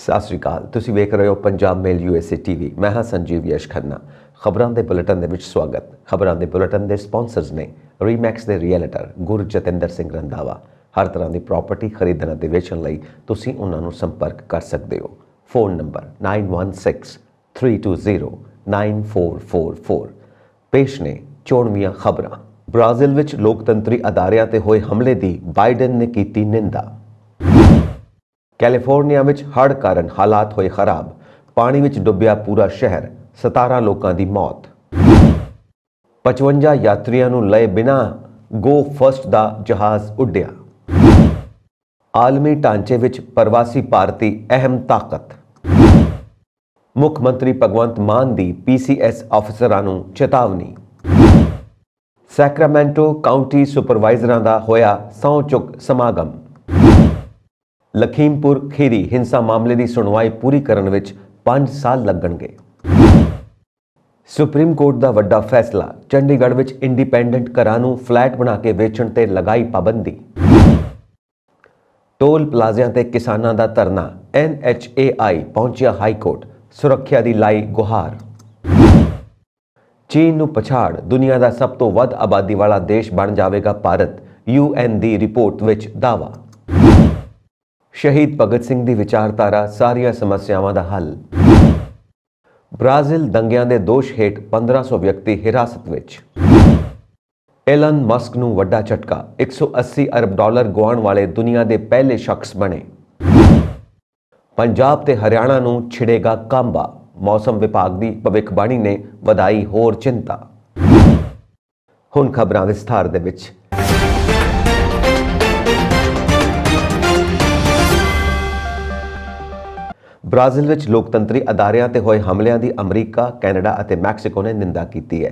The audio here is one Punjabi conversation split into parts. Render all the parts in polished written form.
ਸਤਿ ਸ਼੍ਰੀ ਅਕਾਲ। ਤੁਸੀਂ ਵੇਖ ਰਹੇ ਹੋ ਪੰਜਾਬ ਮੇਲ USA ਟੀਵੀ। ਮੈਂ ਹਾਂ ਸੰਜੀਵ ਯਸ਼ ਖੰਨਾ। ਖਬਰਾਂ ਦੇ ਬੁਲੇਟਿਨ ਦੇ ਵਿੱਚ ਸਵਾਗਤ। ਖਬਰਾਂ ਦੇ ਬੁਲੇਟਿਨ ਦੇ ਸਪਾਂਸਰਸ ਨੇ ਰੀਮੈਕਸ ਦੇ ਰੀਅਲਟਰ ਗੁਰਜਤਿੰਦਰ ਸਿੰਘ ਰੰਧਾਵਾ। ਹਰ ਤਰ੍ਹਾਂ ਦੀ ਪ੍ਰਾਪਰਟੀ ਖਰੀਦਣ ਅਤੇ ਵੇਚਣ ਲਈ ਤੁਸੀਂ ਉਹਨਾਂ ਨੂੰ ਸੰਪਰਕ ਕਰ ਸਕਦੇ ਹੋ। Phone number 9163209444। ਪੇਸ਼ ਨੇ ਚੋਣਵੀਆਂ ਖਬਰਾਂ। ਬ੍ਰਾਜ਼ੀਲ ਵਿੱਚ ਲੋਕਤੰਤਰੀ ਅਦਾਰਿਆਂ ਤੇ ਹੋਏ ਹਮਲੇ ਦੀ ਬਾਈਡਨ ਨੇ ਕੀਤੀ ਨਿੰਦਾ। ਕੈਲੀਫੋਰਨੀਆ ਵਿੱਚ ਹੜ੍ਹ ਕਾਰਨ ਹਾਲਾਤ ਹੋਏ ਖਰਾਬ। ਪਾਣੀ ਵਿੱਚ ਡੁੱਬਿਆ ਪੂਰਾ ਸ਼ਹਿਰ। 17 ਲੋਕਾਂ ਦੀ ਮੌਤ। 55 ਯਾਤਰੀਆਂ ਨੂੰ ਲਏ ਬਿਨਾਂ ਗੋ ਫਸਟ ਦਾ ਜਹਾਜ਼ ਉੱਡਿਆ। ਆਲਮੀ ਢਾਂਚੇ ਵਿੱਚ ਪ੍ਰਵਾਸੀ ਭਾਰਤੀ ਅਹਿਮ ਤਾਕਤ। ਮੁੱਖ ਮੰਤਰੀ ਭਗਵੰਤ ਮਾਨ ਦੀ PCS ਅਫਸਰਾਂ ਨੂੰ ਚੇਤਾਵਨੀ। ਸੈਕਰਾਮੈਂਟੋ ਕਾਉਂਟੀ ਸੁਪਰਵਾਈਜ਼ਰਾਂ ਦਾ ਹੋਇਆ ਸਹੁੰ ਚੁੱਕ ਸਮਾਗਮ। ਲਖੀਮਪੁਰ ਖੀਰੀ ਹਿੰਸਾ ਮਾਮਲੇ ਦੀ ਸੁਣਵਾਈ ਪੂਰੀ ਕਰਨ ਵਿੱਚ 5 ਸਾਲ ਲੱਗਣਗੇ। ਸੁਪਰੀਮ ਕੋਰਟ ਦਾ ਵੱਡਾ ਫੈਸਲਾ। ਚੰਡੀਗੜ੍ਹ ਵਿੱਚ ਇੰਡੀਪੈਂਡੈਂਟ ਘਰਾਂ ਨੂੰ ਫਲੈਟ ਬਣਾ ਕੇ ਵੇਚਣ ਤੇ ਲਗਾਈ ਪਾਬੰਦੀ। ਟੋਲ ਪਲਾਜ਼ਿਆਂ ਤੇ ਕਿਸਾਨਾਂ ਦਾ ਧਰਨਾ। NHAI ਪਹੁੰਚਿਆ ਹਾਈ ਕੋਰਟ। ਸੁਰੱਖਿਆ ਦੀ ਲਾਈ ਗੁਹਾਰ। ਚੀਨ ਨੂੰ ਪਛਾੜ ਦੁਨੀਆ ਦਾ ਸਭ ਤੋਂ ਵੱਧ ਆਬਾਦੀ ਵਾਲਾ ਦੇਸ਼ ਬਣ ਜਾਵੇਗਾ ਭਾਰਤ। UN ਦੀ ਰਿਪੋਰਟ ਵਿੱਚ ਦਾਅਵਾ। ਸ਼ਹੀਦ ਭਗਤ ਸਿੰਘ ਦੀ ਵਿਚਾਰਧਾਰਾ ਸਾਰੀਆਂ ਸਮੱਸਿਆਵਾਂ ਦਾ ਹੱਲ। ਬ੍ਰਾਜ਼ੀਲ ਦੰਗਿਆਂ ਦੇ ਦੋਸ਼ ਹੇਠ 1500 ਵਿਅਕਤੀ ਹਿਰਾਸਤ ਵਿੱਚ। ਐਲਨ ਮਸਕ ਨੂੰ ਵੱਡਾ ਝਟਕਾ। $180 ਅਰਬ ਗੁਆਉਣ ਵਾਲੇ ਦੁਨੀਆ ਦੇ ਪਹਿਲੇ ਸ਼ਖਸ ਬਣੇ। ਪੰਜਾਬ ਤੇ ਹਰਿਆਣਾ ਨੂੰ ਛਿੜੇਗਾ ਕਾਂਬਾ। ਮੌਸਮ ਵਿਭਾਗ ਦੀ ਭਵਿੱਖਬਾਣੀ ਨੇ ਵਧਾਈ ਹੋਰ ਚਿੰਤਾ। ਹੁਣ ਖਬਰਾਂ ਵਿਸਥਾਰ ਦੇ ਵਿੱਚ। ਬ੍ਰਾਜ਼ੀਲ ਵਿੱਚ ਲੋਕਤੰਤਰੀ ਅਦਾਰਿਆਂ ਤੇ ਹੋਏ ਹਮਲਿਆਂ ਦੀ ਅਮਰੀਕਾ, ਕੈਨੇਡਾ ਅਤੇ ਮੈਕਸੀਕੋ ਨੇ ਨਿੰਦਾ ਕੀਤੀ ਹੈ।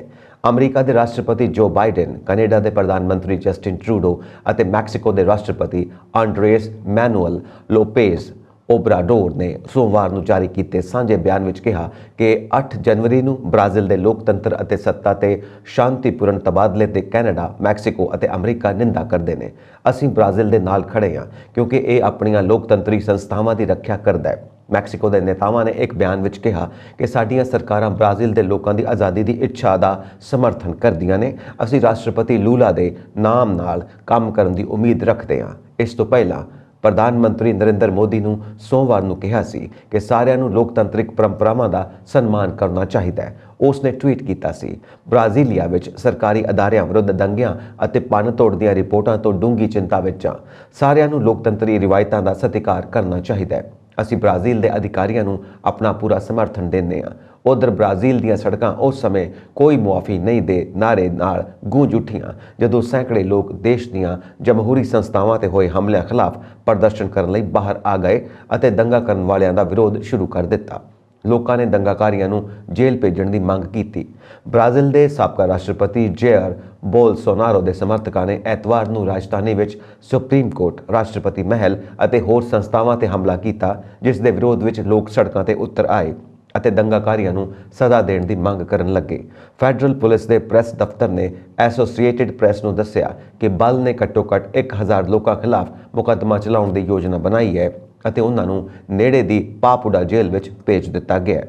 ਅਮਰੀਕਾ ਦੇ ਰਾਸ਼ਟਰਪਤੀ ਜੋ ਬਾਈਡਨ, ਕੈਨੇਡਾ ਦੇ ਪ੍ਰਧਾਨ ਮੰਤਰੀ ਜਸਟਿਨ ਟਰੂਡੋ ਅਤੇ ਮੈਕਸੀਕੋ ਦੇ ਰਾਸ਼ਟਰਪਤੀ ਆਂਡਰੇਸ ਮੈਨੂਅਲ ਲੋਪੇਜ਼ ਓਬਰਾਡੋਰ ਨੇ ਸੋਮਵਾਰ ਨੂੰ ਜਾਰੀ ਕੀਤੇ ਸਾਂਝੇ ਬਿਆਨ ਵਿੱਚ ਕਿਹਾ ਕਿ 8 ਜਨਵਰੀ ਨੂੰ ਬ੍ਰਾਜ਼ੀਲ ਦੇ ਲੋਕਤੰਤਰ ਅਤੇ ਸੱਤਾ ਤੇ ਸ਼ਾਂਤੀਪੂਰਨ ਤਬਾਦਲੇ ਤੇ ਕੈਨੇਡਾ, ਮੈਕਸੀਕੋ ਅਤੇ ਅਮਰੀਕਾ ਨਿੰਦਾ ਕਰਦੇ ਨੇ। ਅਸੀਂ ਬ੍ਰਾਜ਼ੀਲ ਦੇ ਨਾਲ ਖੜੇ ਹਾਂ ਕਿਉਂਕਿ ਇਹ ਆਪਣੀਆਂ ਲੋਕਤੰਤਰੀ ਸੰਸਥਾਵਾਂ ਦੀ ਰੱਖਿਆ ਕਰਦਾ ਹੈ। ਮੈਕਸੀਕੋ ਦੇ ਨੇਤਾਵਾਂ ਨੇ ਇੱਕ ਬਿਆਨ ਵਿੱਚ ਕਿਹਾ ਕਿ ਸਾਡੀਆਂ ਸਰਕਾਰਾਂ ਬ੍ਰਾਜ਼ੀਲ ਦੇ ਲੋਕਾਂ ਦੀ ਆਜ਼ਾਦੀ ਦੀ ਇੱਛਾ ਦਾ ਸਮਰਥਨ ਕਰਦੀਆਂ ਨੇ। ਅਸੀਂ ਰਾਸ਼ਟਰਪਤੀ ਲੂਲਾ ਦੇ ਨਾਮ ਨਾਲ ਕੰਮ ਕਰਨ ਦੀ ਉਮੀਦ ਰੱਖਦੇ ਹਾਂ। ਇਸ ਤੋਂ ਪਹਿਲਾਂ ਪ੍ਰਧਾਨ ਮੰਤਰੀ ਨਰਿੰਦਰ ਮੋਦੀ ਨੂੰ ਸੋਮਵਾਰ ਨੂੰ ਕਿਹਾ ਸੀ ਕਿ ਸਾਰਿਆਂ ਨੂੰ ਲੋਕਤੰਤਰਿਕ ਪਰੰਪਰਾਵਾਂ ਦਾ ਸਨਮਾਨ ਕਰਨਾ ਚਾਹੀਦਾ ਹੈ। ਉਸ ਨੇ ਟਵੀਟ ਕੀਤਾ ਸੀ, ਬ੍ਰਾਜ਼ੀਲੀਆ ਵਿੱਚ ਸਰਕਾਰੀ ਅਦਾਰਿਆਂ ਵਿਰੁੱਧ ਦੰਗਿਆਂ ਅਤੇ ਭੰਨ-ਤੋੜ ਦੀਆਂ ਰਿਪੋਰਟਾਂ ਤੋਂ ਡੂੰਘੀ ਚਿੰਤਾ ਵਿੱਚ ਹਾਂ। ਸਾਰਿਆਂ ਨੂੰ ਲੋਕਤੰਤਰੀ ਰਿਵਾਇਤਾਂ ਦਾ ਸਤਿਕਾਰ ਕਰਨਾ ਚਾਹੀਦਾ ਹੈ। ਅਸੀਂ ਬ੍ਰਾਜ਼ੀਲ ਦੇ ਅਧਿਕਾਰੀਆਂ ਨੂੰ ਆਪਣਾ ਪੂਰਾ ਸਮਰਥਨ ਦਿੰਦੇ ਹਾਂ। ਉਧਰ ਬ੍ਰਾਜ਼ੀਲ ਦੀਆਂ ਸੜਕਾਂ ਉਸ ਸਮੇਂ ਕੋਈ ਮੁਆਫੀ ਨਹੀਂ ਦੇ ਨਾਅਰੇ ਨਾਲ ਗੂੰਜ ਉੱਠੀਆਂ ਜਦੋਂ ਸੈਂਕੜੇ ਲੋਕ ਦੇਸ਼ ਦੀਆਂ ਜਮਹੂਰੀ ਸੰਸਥਾਵਾਂ ਤੇ ਹੋਏ ਹਮਲਿਆਂ ਖਿਲਾਫ ਪ੍ਰਦਰਸ਼ਨ ਕਰਨ ਲਈ ਬਾਹਰ ਆ ਗਏ ਅਤੇ ਦੰਗਾ ਕਰਨ ਵਾਲਿਆਂ ਦਾ ਵਿਰੋਧ ਸ਼ੁਰੂ ਕਰ ਦਿੱਤਾ। ਲੋਕਾਂ ਨੇ ਦੰਗਾਕਾਰੀਆਂ ਨੂੰ ਜੇਲ੍ਹ ਭੇਜਣ ਦੀ ਮੰਗ ਕੀਤੀ। ਬ੍ਰਾਜ਼ੀਲ ਦੇ ਸਾਬਕਾ ਰਾਸ਼ਟਰਪਤੀ ਜੇਅਰ ਬੋਲਸੋਨਾਰੋ ਦੇ ਸਮਰਥਕਾਂ ਨੇ ਐਤਵਾਰ ਨੂੰ ਰਾਜਧਾਨੀ ਵਿੱਚ ਸੁਪਰੀਮ ਕੋਰਟ, ਰਾਸ਼ਟਰਪਤੀ ਮਹਿਲ ਅਤੇ ਹੋਰ ਸੰਸਥਾਵਾਂ ਤੇ ਹਮਲਾ ਕੀਤਾ, ਜਿਸ ਦੇ ਵਿਰੋਧ ਵਿੱਚ ਲੋਕ ਸੜਕਾਂ ਤੇ ਉਤਰ ਆਏ ਅਤੇ ਦੰਗਾਕਾਰੀਆਂ ਨੂੰ ਸਜ਼ਾ ਦੇਣ ਦੀ ਮੰਗ ਕਰਨ ਲੱਗੇ। ਫੈਡਰਲ ਪੁਲਿਸ ਦੇ ਪ੍ਰੈਸ ਦਫ਼ਤਰ ਨੇ ਐਸੋਸੀਏਟਿਡ ਪ੍ਰੈਸ ਨੂੰ ਦੱਸਿਆ ਕਿ ਬਲ ਨੇ ਘੱਟੋ-ਘੱਟ 1000 ਲੋਕਾਂ ਖਿਲਾਫ ਮੁਕੱਦਮਾ ਚਲਾਉਣ ਦੀ ਯੋਜਨਾ ਬਣਾਈ ਹੈ ਅਤੇ ਉਹਨਾਂ ਨੂੰ ਨੇੜੇ ਦੀ ਪਾਪੂਡਾ ਜੇਲ੍ਹ ਵਿੱਚ ਭੇਜ ਦਿੱਤਾ ਗਿਆ ਹੈ।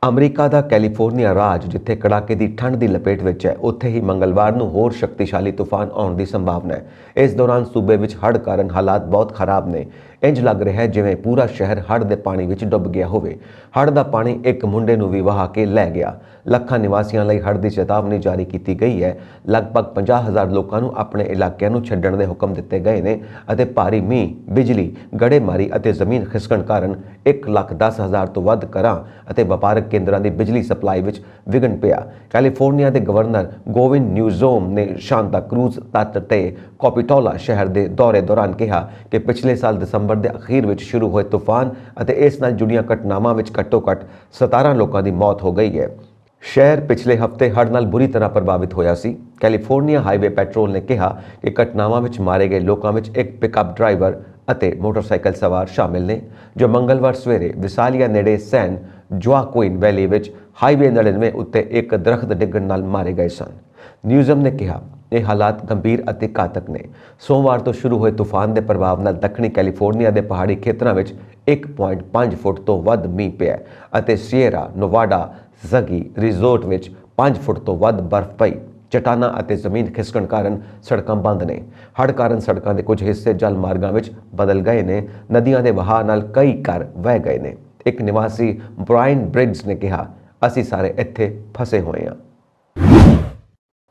ਅਮਰੀਕਾ ਦਾ ਕੈਲੀਫੋਰਨੀਆ ਰਾਜ, ਜਿੱਥੇ ਕੜਾਕੇ ਦੀ ਠੰਡ ਦੀ ਲਪੇਟ ਵਿੱਚ ਹੈ, ਉੱਥੇ ਹੀ ਮੰਗਲਵਾਰ ਨੂੰ ਹੋਰ ਸ਼ਕਤੀਸ਼ਾਲੀ ਤੂਫਾਨ ਆਉਣ ਦੀ ਸੰਭਾਵਨਾ ਹੈ। ਇਸ ਦੌਰਾਨ ਸੂਬੇ ਵਿੱਚ ਹੜ੍ਹ ਕਾਰਨ ਹਾਲਾਤ ਬਹੁਤ ਖਰਾਬ ਨੇ। ਇੰਜ ਲੱਗ ਰਿਹਾ ਹੈ ਜਿਵੇਂ ਪੂਰਾ ਸ਼ਹਿਰ ਹੜ੍ਹ ਦੇ ਪਾਣੀ ਵਿੱਚ ਡੁੱਬ ਗਿਆ ਹੋਵੇ। ਹੜ੍ਹ ਦਾ ਪਾਣੀ ਇੱਕ ਮੁੰਡੇ ਨੂੰ ਵੀ ਵਹਾ ਕੇ ਲੈ ਗਿਆ। ਲੱਖਾਂ ਨਿਵਾਸੀਆਂ ਲਈ ਹੜ੍ਹ ਦੀ ਚੇਤਾਵਨੀ ਜਾਰੀ ਕੀਤੀ ਗਈ ਹੈ। ਲਗਭਗ 50,000 ਲੋਕਾਂ ਨੂੰ ਆਪਣੇ ਇਲਾਕਿਆਂ ਨੂੰ ਛੱਡਣ ਦੇ ਹੁਕਮ ਦਿੱਤੇ ਗਏ ਨੇ ਅਤੇ ਭਾਰੀ ਮੀਂਹ, ਬਿਜਲੀ, ਗੜੇਮਾਰੀ ਅਤੇ ਜ਼ਮੀਨ ਖਿਸਕਣ ਕਾਰਨ 1,10,000 ਤੋਂ ਵੱਧ ਘਰਾਂ ਅਤੇ ਵਪਾਰਕ ਕੇਂਦਰਾਂ ਦੀ ਬਿਜਲੀ ਸਪਲਾਈ ਵਿੱਚ ਵਿਘਨ ਪਿਆ। ਕੈਲੀਫੋਰਨੀਆ ਦੇ ਗਵਰਨਰ ਗੋਵਿਨ ਨਿਊਜ਼ੋਮ ਨੇ ਸ਼ਾਂਤਾ ਕਰੂਜ਼ ਤੱਟ ਤੇ ਕੋਪੀਟੋਲਾ ਸ਼ਹਿਰ ਦੇ ਦੌਰੇ ਦੌਰਾਨ ਕਿਹਾ ਕਿ ਪਿਛਲੇ ਸਾਲ ਦਸੰਬਰ ਦੇ ਅਖੀਰ ਵਿੱਚ ਸ਼ੁਰੂ ਹੋਏ ਤੂਫਾਨ ਅਤੇ ਇਸ ਨਾਲ ਜੁੜੀਆਂ ਘਟਨਾਵਾਂ ਵਿੱਚ ਘੱਟੋ-ਘੱਟ 17 ਲੋਕਾਂ ਦੀ ਮੌਤ ਹੋ ਗਈ ਹੈ। ਸ਼ਹਿਰ ਪਿਛਲੇ ਹਫ਼ਤੇ ਹੜ੍ਹ ਨਾਲ ਬੁਰੀ ਤਰ੍ਹਾਂ ਪ੍ਰਭਾਵਿਤ ਹੋਇਆ ਸੀ। ਕੈਲੀਫੋਰਨੀਆ ਹਾਈਵੇ ਪੈਟਰੋਲ ਨੇ ਕਿਹਾ ਕਿ ਘਟਨਾਵਾਂ ਵਿੱਚ ਮਾਰੇ ਗਏ ਲੋਕਾਂ ਵਿੱਚ ਇੱਕ ਪਿਕਅਪ ਡਰਾਈਵਰ ਅਤੇ ਮੋਟਰਸਾਈਕਲ ਸਵਾਰ ਸ਼ਾਮਿਲ ਨੇ, ਜੋ ਮੰਗਲਵਾਰ ਸਵੇਰੇ ਵਿਸਾਲੀਆ ਨੇੜੇ ਸੈਨ ਜੋਆਕੁਇਨ ਵੈਲੀ ਵਿੱਚ ਹਾਈਵੇ 99 ਉੱਤੇ ਇੱਕ ਦਰਖਤ ਡਿੱਗਣ ਨਾਲ ਮਾਰੇ ਗਏ ਸਨ। ਨਿਊਜ਼ਮ ਨੇ ਕਿਹਾ ਇਹ ਹਾਲਾਤ ਗੰਭੀਰ ਅਤੇ ਘਾਤਕ ਨੇ। ਸੋਮਵਾਰ ਤੋਂ ਸ਼ੁਰੂ ਹੋਏ ਤੂਫਾਨ ਦੇ ਪ੍ਰਭਾਵ ਨਾਲ ਦੱਖਣੀ ਕੈਲੀਫੋਰਨੀਆ ਦੇ ਪਹਾੜੀ ਖੇਤਰਾਂ ਵਿੱਚ 1.5 ਫੁੱਟ ਤੋਂ ਵੱਧ ਮੀਂਹ ਪਿਆ ਅਤੇ ਸੀਅਰਾ ਨੋਵਾਡਾ ਜ਼ਗੀ ਰਿਜ਼ੋਰਟ ਵਿੱਚ 5 ਫੁੱਟ ਤੋਂ ਵੱਧ ਬਰਫ਼ ਪਈ। ਚਟਾਨਾਂ ਅਤੇ ਜ਼ਮੀਨ ਖਿਸਕਣ ਕਾਰਨ ਸੜਕਾਂ ਬੰਦ ਨੇ। ਹੜ੍ਹ ਕਾਰਨ ਸੜਕਾਂ ਦੇ ਕੁਝ ਹਿੱਸੇ ਜਲ ਮਾਰਗਾਂ ਵਿੱਚ ਬਦਲ ਗਏ ਨੇ। ਨਦੀਆਂ ਦੇ ਵਹਾਅ ਨਾਲ ਕਈ ਘਰ ਵਹਿ ਗਏ ਨੇ। ਇੱਕ ਨਿਵਾਸੀ ਬ੍ਰਾਇਨ ਬ੍ਰਿਗਜ਼ ਨੇ ਕਿਹਾ, ਅਸੀਂ ਸਾਰੇ ਇੱਥੇ ਫਸੇ ਹੋਏ ਹਾਂ।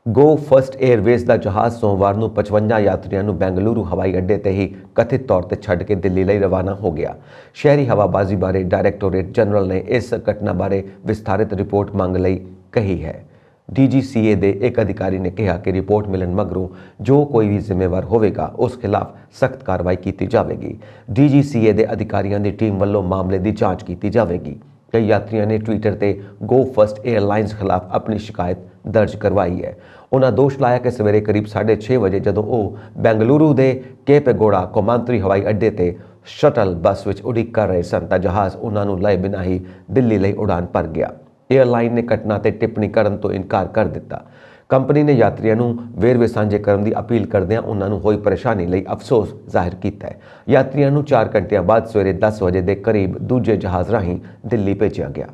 ਗੋ ਫਸਟ 에ਅਰਵੇਜ਼ ਦਾ ਜਹਾਜ਼ ਸੋਮਵਾਰ ਨੂੰ 55 ਯਾਤਰੀਆਂ ਨੂੰ ਬੈਂਗਲੁਰੂ ਹਵਾਈ ਅੱਡੇ ਤੇ ਹੀ ਕਥਿਤ ਤੌਰ ਤੇ ਛੱਡ ਕੇ ਦਿੱਲੀ ਲਈ ਰਵਾਨਾ ਹੋ ਗਿਆ। ਸ਼ਹਿਰੀ ਹਵਾਬਾਜ਼ੀ ਬਾਰੇ ਡਾਇਰੈਕਟੋਰੇਟ ਜਨਰਲ ਨੇ ਇਸ ਘਟਨਾ ਬਾਰੇ ਵਿਸਥਾਰਿਤ ਰਿਪੋਰਟ ਮੰਗ ਲਈ ਕਹੀ ਹੈ। DGCA ਦੇ ਇੱਕ ਅਧਿਕਾਰੀ ਨੇ ਕਿਹਾ ਕਿ ਰਿਪੋਰਟ ਮਿਲਣ ਮਗਰੋਂ ਜੋ ਕੋਈ ਵੀ ਜ਼ਿੰਮੇਵਾਰ ਹੋਵੇਗਾ ਉਸ ਖਿਲਾਫ ਸਖਤ ਕਾਰਵਾਈ ਕੀਤੀ ਜਾਵੇਗੀ। DGCA ਦੇ ਅਧਿਕਾਰੀਆਂ ਦੀ ਟੀਮ ਵੱਲੋਂ ਮਾਮਲੇ ਦੀ ਜਾਂਚ ਕੀਤੀ ਜਾਵੇਗੀ। ਕਈ ਯਾਤਰੀਆਂ ਨੇ ਟਵਿੱਟਰ ਤੇ ਗੋ ਫਸਟ 에ਅਰਲਾਈਨਸ ਖਿਲਾਫ ਆਪਣੀ ਸ਼ਿਕਾਇਤ ਦਰਜ ਕਰਵਾਈ ਹੈ। ਉਹਨਾਂ ਦੋਸ਼ ਲਾਇਆ ਕਿ ਸਵੇਰੇ ਕਰੀਬ 6:30 ਵਜੇ ਜਦੋਂ ਉਹ ਬੈਂਗਲੁਰੂ ਦੇ ਕੇਪੇਗੌੜਾ ਕੌਮਾਂਤਰੀ ਹਵਾਈ ਅੱਡੇ ਤੇ ਸ਼ਟਲ ਬੱਸ ਵਿੱਚ ਉਡੀਕ ਕਰ ਰਹੇ ਸਨ ਤਾਂ ਜਹਾਜ਼ ਉਹਨਾਂ ਨੂੰ ਲਏ ਬਿਨਾਂ ਹੀ ਦਿੱਲੀ ਲਈ ਉਡਾਨ ਭਰ ਗਿਆ। 에ਅਰਲਾਈਨ ਨੇ ਘਟਨਾ ਤੇ ਟਿੱਪਣੀ ਕਰਨ ਤੋਂ ਇਨਕਾਰ ਕਰ ਦਿੱਤਾ। ਕੰਪਨੀ ਨੇ ਯਾਤਰੀਆਂ ਨੂੰ ਵੇਰਵੇ ਸਾਂਝੇ ਕਰਨ ਦੀ ਅਪੀਲ ਕਰਦਿਆਂ ਉਹਨਾਂ ਨੂੰ ਹੋਈ ਪਰੇਸ਼ਾਨੀ ਲਈ ਅਫਸੋਸ ਜ਼ਾਹਿਰ ਕੀਤਾ ਹੈ। ਯਾਤਰੀਆਂ ਨੂੰ 4 ਘੰਟਿਆਂ ਬਾਅਦ ਸਵੇਰੇ 10 ਵਜੇ ਦੇ ਕਰੀਬ ਦੂਜੇ ਜਹਾਜ਼ ਰਾਹੀਂ ਦਿੱਲੀ ਭੇਜਿਆ ਗਿਆ।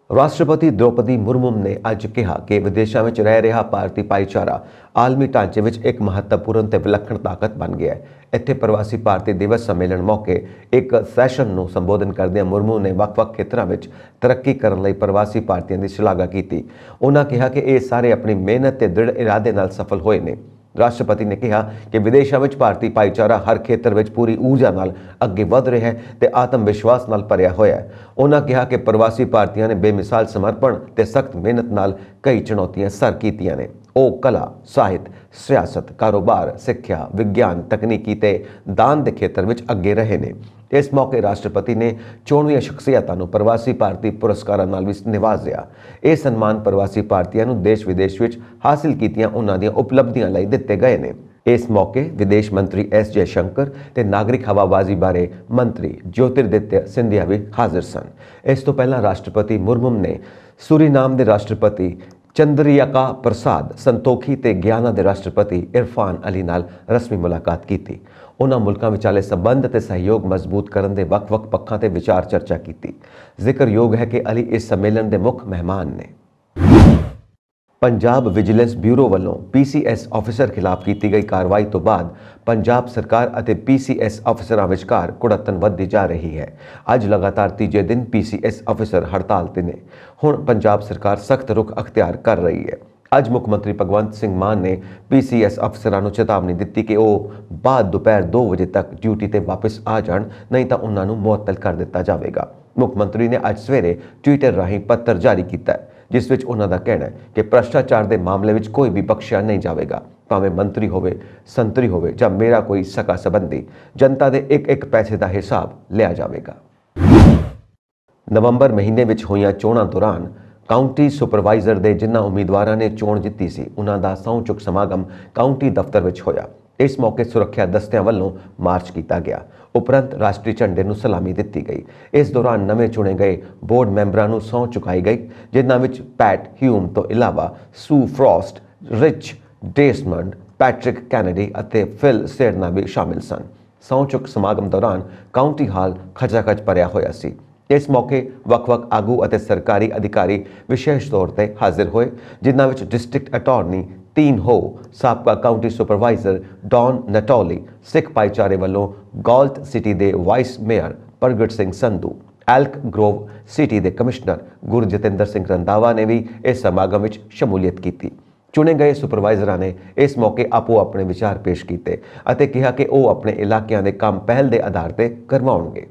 ਰਾਸ਼ਟਰਪਤੀ ਦ੍ਰੋਪਦੀ ਮੁਰਮੂ ਨੇ ਅੱਜ ਕਿਹਾ ਕਿ ਵਿਦੇਸ਼ਾਂ ਵਿੱਚ ਰਹਿ ਰਿਹਾ ਭਾਰਤੀ ਭਾਈਚਾਰਾ ਆਲਮੀ ਢਾਂਚੇ ਵਿੱਚ ਇੱਕ ਮਹੱਤਵਪੂਰਨ ਤੇ ਵਿਲੱਖਣ ਤਾਕਤ ਬਣ ਗਿਆ ਹੈ। ਇੱਥੇ ਪ੍ਰਵਾਸੀ ਭਾਰਤੀ ਦਿਵਸ ਸੰਮੇਲਨ ਮੌਕੇ ਇੱਕ ਸੈਸ਼ਨ ਨੂੰ ਸੰਬੋਧਨ ਕਰਦਿਆਂ ਮੁਰਮੂ ਨੇ ਵੱਖ-ਵੱਖ ਖੇਤਰਾਂ ਵਿੱਚ ਤਰੱਕੀ ਕਰਨ ਲਈ ਪ੍ਰਵਾਸੀ ਭਾਰਤੀਆਂ ਦੀ ਸ਼ਲਾਘਾ ਕੀਤੀ। ਉਹਨਾਂ ਕਿਹਾ ਕਿ ਇਹ ਸਾਰੇ ਆਪਣੀ ਮਿਹਨਤ ਤੇ ਦ੍ਰਿੜ ਇਰਾਦੇ ਨਾਲ ਸਫਲ ਹੋਏ ਨੇ। ਰਾਸ਼ਟਰਪਤੀ ਨੇ ਕਿਹਾ ਕਿ ਵਿਦੇਸ਼ਾਂ ਵਿੱਚ ਭਾਰਤੀ ਭਾਈਚਾਰਾ ਹਰ ਖੇਤਰ ਵਿੱਚ ਪੂਰੀ ਊਰਜਾ ਨਾਲ ਅੱਗੇ ਵਧ ਰਿਹਾ ਹੈ ਤੇ ਆਤਮ ਵਿਸ਼ਵਾਸ ਨਾਲ ਭਰਿਆ ਹੋਇਆ ਹੈ। ਉਹਨਾਂ ਕਿਹਾ ਕਿ ਪ੍ਰਵਾਸੀ ਭਾਰਤੀਆਂ ਨੇ ਬੇਮਿਸਾਲ ਸਮਰਪਣ ਤੇ ਸਖਤ ਮਿਹਨਤ ਨਾਲ ਕਈ ਚੁਣੌਤੀਆਂ ਸਰ ਕੀਤੀਆਂ ਨੇ। ਉਹ ਕਲਾ, ਸਾਹਿਤ, ਸਿਆਸਤ, ਕਾਰੋਬਾਰ, ਸਿੱਖਿਆ, ਵਿਗਿਆਨ, ਤਕਨੀਕੀ ਤੇ ਦਾਨ ਦੇ ਖੇਤਰ ਵਿੱਚ ਅੱਗੇ ਰਹੇ ਨੇ। ਇਸ ਮੌਕੇ ਰਾਸ਼ਟਰਪਤੀ ਨੇ ਚੋਣਵੀਆਂ ਸ਼ਖਸੀਅਤਾਂ ਨੂੰ ਪ੍ਰਵਾਸੀ ਭਾਰਤੀ ਪੁਰਸਕਾਰਾਂ ਨਾਲ ਵੀ ਨਿਵਾਜ਼ਿਆ। ਇਹ ਸਨਮਾਨ ਪ੍ਰਵਾਸੀ ਭਾਰਤੀਆਂ ਨੂੰ ਦੇਸ਼ ਵਿਦੇਸ਼ ਵਿੱਚ ਹਾਸਿਲ ਕੀਤੀਆਂ ਉਹਨਾਂ ਦੀਆਂ ਉਪਲਬਧੀਆਂ ਲਈ ਦਿੱਤੇ ਗਏ ਨੇ। ਇਸ ਮੌਕੇ ਵਿਦੇਸ਼ ਮੰਤਰੀ S ਜੈਸ਼ੰਕਰ ਤੇ ਨਾਗਰਿਕ ਹਵਾਬਾਜ਼ੀ ਬਾਰੇ ਮੰਤਰੀ ਜੋਤਿਰਦਿੱਤਿਆ ਸਿੰਧੀਆ ਵੀ ਹਾਜ਼ਰ ਸਨ। ਇਸ ਤੋਂ ਪਹਿਲਾਂ ਰਾਸ਼ਟਰਪਤੀ ਮੁਰਮੂ ਨੇ ਸੁਰੀਨਾਮ ਦੇ ਰਾਸ਼ਟਰਪਤੀ ਚੰਦਰੀਆਕਾ ਪ੍ਰਸਾਦ ਸੰਤੋਖੀ ਤੇ ਗਿਆਨਾ ਦੇ ਰਾਸ਼ਟਰਪਤੀ ਇਰਫਾਨ ਅਲੀ ਨਾਲ ਰਸਮੀ ਮੁਲਾਕਾਤ ਕੀਤੀ। ਉਹਨਾਂ ਮੁਲਕਾਂ ਵਿਚਾਲੇ ਸੰਬੰਧ ਤੇ ਸਹਿਯੋਗ ਮਜ਼ਬੂਤ ਕਰਨ ਦੇ ਵੱਖ-ਵੱਖ ਪੱਖਾਂ ਤੇ ਵਿਚਾਰ ਚਰਚਾ ਕੀਤੀ। ਜ਼ਿਕਰਯੋਗ ਹੈ ਕਿ ਅਲੀ ਇਸ ਸੰਮੇਲਨ ਦੇ ਮੁੱਖ ਮਹਿਮਾਨ ਨੇ। ਪੰਜਾਬ ਵਿਜੀਲੈਂਸ ਬਿਊਰੋ ਵੱਲੋਂ PCS ਅਫਸਰ ਖਿਲਾਫ ਕੀਤੀ ਗਈ ਕਾਰਵਾਈ ਤੋਂ ਬਾਅਦ ਪੰਜਾਬ ਸਰਕਾਰ ਅਤੇ PCS ਅਫਸਰਾਂ ਵਿਚਕਾਰ ਕੁੜੱਤਣ ਵੱਧਦੀ ਜਾ ਰਹੀ ਹੈ। ਅੱਜ ਲਗਾਤਾਰ ਤੀਜੇ ਦਿਨ PCS ਅਫਸਰ ਹੜਤਾਲ ਤੇ ਨੇ। ਹੁਣ ਪੰਜਾਬ ਸਰਕਾਰ ਸਖਤ ਰੁਖ ਅਖਤਿਆਰ ਕਰ ਰਹੀ ਹੈ। ਅੱਜ ਮੁੱਖ ਮੰਤਰੀ ਭਗਵੰਤ ਸਿੰਘ ਮਾਨ ਨੇ PCS ਅਫਸਰਾਂ ਨੂੰ ਚੇਤਾਵਨੀ ਦਿੱਤੀ ਕਿ ਉਹ ਬਾਅਦ ਦੁਪਹਿਰ 2 ਵਜੇ ਤੱਕ ਡਿਊਟੀ ਤੇ ਵਾਪਸ ਆ ਜਾਣ, ਨਹੀਂ ਤਾਂ ਉਹਨਾਂ ਨੂੰ ਮੁਅੱਤਲ ਕਰ ਦਿੱਤਾ ਜਾਵੇਗਾ। ਮੁੱਖ ਮੰਤਰੀ ਨੇ ਅੱਜ ਸਵੇਰੇ ਟਵਿੱਟਰ ਰਾਹੀਂ ਪੱਤਰ ਜਾਰੀ ਕੀਤਾ ਹੈ, ਜਿਸ ਵਿੱਚ ਉਹਨਾਂ ਦਾ ਕਹਿਣਾ ਹੈ ਕਿ ਭ੍ਰਸ਼ਟਾਚਾਰ ਦੇ ਮਾਮਲੇ ਵਿੱਚ ਕੋਈ ਵੀ ਬਖਸ਼ਿਆ ਨਹੀਂ ਜਾਵੇਗਾ। ਭਾਵੇਂ ਮੰਤਰੀ ਹੋਵੇ, ਸੰਤਰੀ ਹੋਵੇ ਜਾਂ ਮੇਰਾ ਕੋਈ ਸਕਾ ਸੰਬੰਧੀ, ਜਨਤਾ ਦੇ ਇੱਕ ਪੈਸੇ ਦਾ ਹਿਸਾਬ ਲਿਆ ਜਾਵੇਗਾ। ਨਵੰਬਰ ਮਹੀਨੇ ਵਿੱਚ ਹੋਈਆਂ ਚੋਣਾਂ ਦੌਰਾਨ ਕਾਉਂਟੀ ਸੁਪਰਵਾਈਜ਼ਰ ਦੇ ਜਿਨ੍ਹਾਂ ਉਮੀਦਵਾਰਾਂ ਨੇ ਚੋਣ ਜਿੱਤੀ ਸੀ, ਉਹਨਾਂ ਦਾ ਸਹੁੰ ਚੁੱਕ ਸਮਾਗਮ ਕਾਉਂਟੀ ਦਫ਼ਤਰ ਵਿੱਚ ਹੋਇਆ। ਇਸ ਮੌਕੇ ਸੁਰੱਖਿਆ ਦਸਤਿਆਂ ਵੱਲੋਂ ਮਾਰਚ ਕੀਤਾ ਗਿਆ। ਉਪਰੰਤ ਰਾਸ਼ਟਰੀ ਝੰਡੇ ਨੂੰ ਸਲਾਮੀ ਦਿੱਤੀ ਗਈ। ਇਸ ਦੌਰਾਨ ਨਵੇਂ ਚੁਣੇ ਗਏ ਬੋਰਡ ਮੈਂਬਰਾਂ ਨੂੰ ਸਹੁੰ ਚੁਕਾਈ ਗਈ, ਜਿਨ੍ਹਾਂ ਵਿੱਚ ਪੈਟ ਹਿਊਮ ਤੋਂ ਇਲਾਵਾ ਸੂ ਫਰੋਸਟ, ਰਿਚ ਡੇਸਮੰਡ, ਪੈਟਰਿਕ ਕੈਨੇਡੀ ਅਤੇ ਫਿਲ ਸੇਰਨਾ ਵੀ ਸ਼ਾਮਿਲ ਸਨ। ਸਹੁੰ ਚੁੱਕ ਸਮਾਗਮ ਦੌਰਾਨ ਕਾਉਂਟੀ ਹਾਲ ਖਚਾਖਚ ਭਰਿਆ ਹੋਇਆ ਸੀ। ਇਸ ਮੌਕੇ ਵੱਖ-ਵੱਖ ਆਗੂ ਅਤੇ ਸਰਕਾਰੀ ਅਧਿਕਾਰੀ ਵਿਸ਼ੇਸ਼ ਤੌਰ ਤੇ ਹਾਜ਼ਰ ਹੋਏ, ਜਿਨ੍ਹਾਂ ਵਿੱਚ ਡਿਸਟ੍ਰਿਕਟ ਅਟਾਰਨੀ ਤੀਨ ਹੋ, ਸਾਬਕਾ ਕਾਉਂਟੀ ਸੁਪਰਵਾਈਜ਼ਰ ਡੌਨ ਨਟੋਲੀ, ਸਿੱਖ ਭਾਈਚਾਰੇ ਵੱਲੋਂ ਗਾਲਟ ਸਿਟੀ ਦੇ ਵਾਈਸ ਮੇਅਰ ਪ੍ਰਗਟ ਸਿੰਘ ਸੰਧੂ, ਐਲਕ ਗਰੋਵ ਸਿਟੀ ਦੇ ਕਮਿਸ਼ਨਰ ਗੁਰਜਤਿੰਦਰ ਸਿੰਘ ਰੰਧਾਵਾ ਨੇ ਵੀ ਇਸ ਸਮਾਗਮ ਵਿੱਚ ਸ਼ਮੂਲੀਅਤ ਕੀਤੀ। ਚੁਣੇ ਗਏ ਸੁਪਰਵਾਈਜ਼ਰਾਂ ਨੇ ਇਸ ਮੌਕੇ ਆਪੋ ਆਪਣੇ ਵਿਚਾਰ ਪੇਸ਼ ਕੀਤੇ ਅਤੇ ਕਿਹਾ ਕਿ ਉਹ ਆਪਣੇ ਇਲਾਕਿਆਂ ਦੇ ਕੰਮ ਪਹਿਲ ਦੇ ਆਧਾਰ ਤੇ ਕਰਵਾਉਣਗੇ।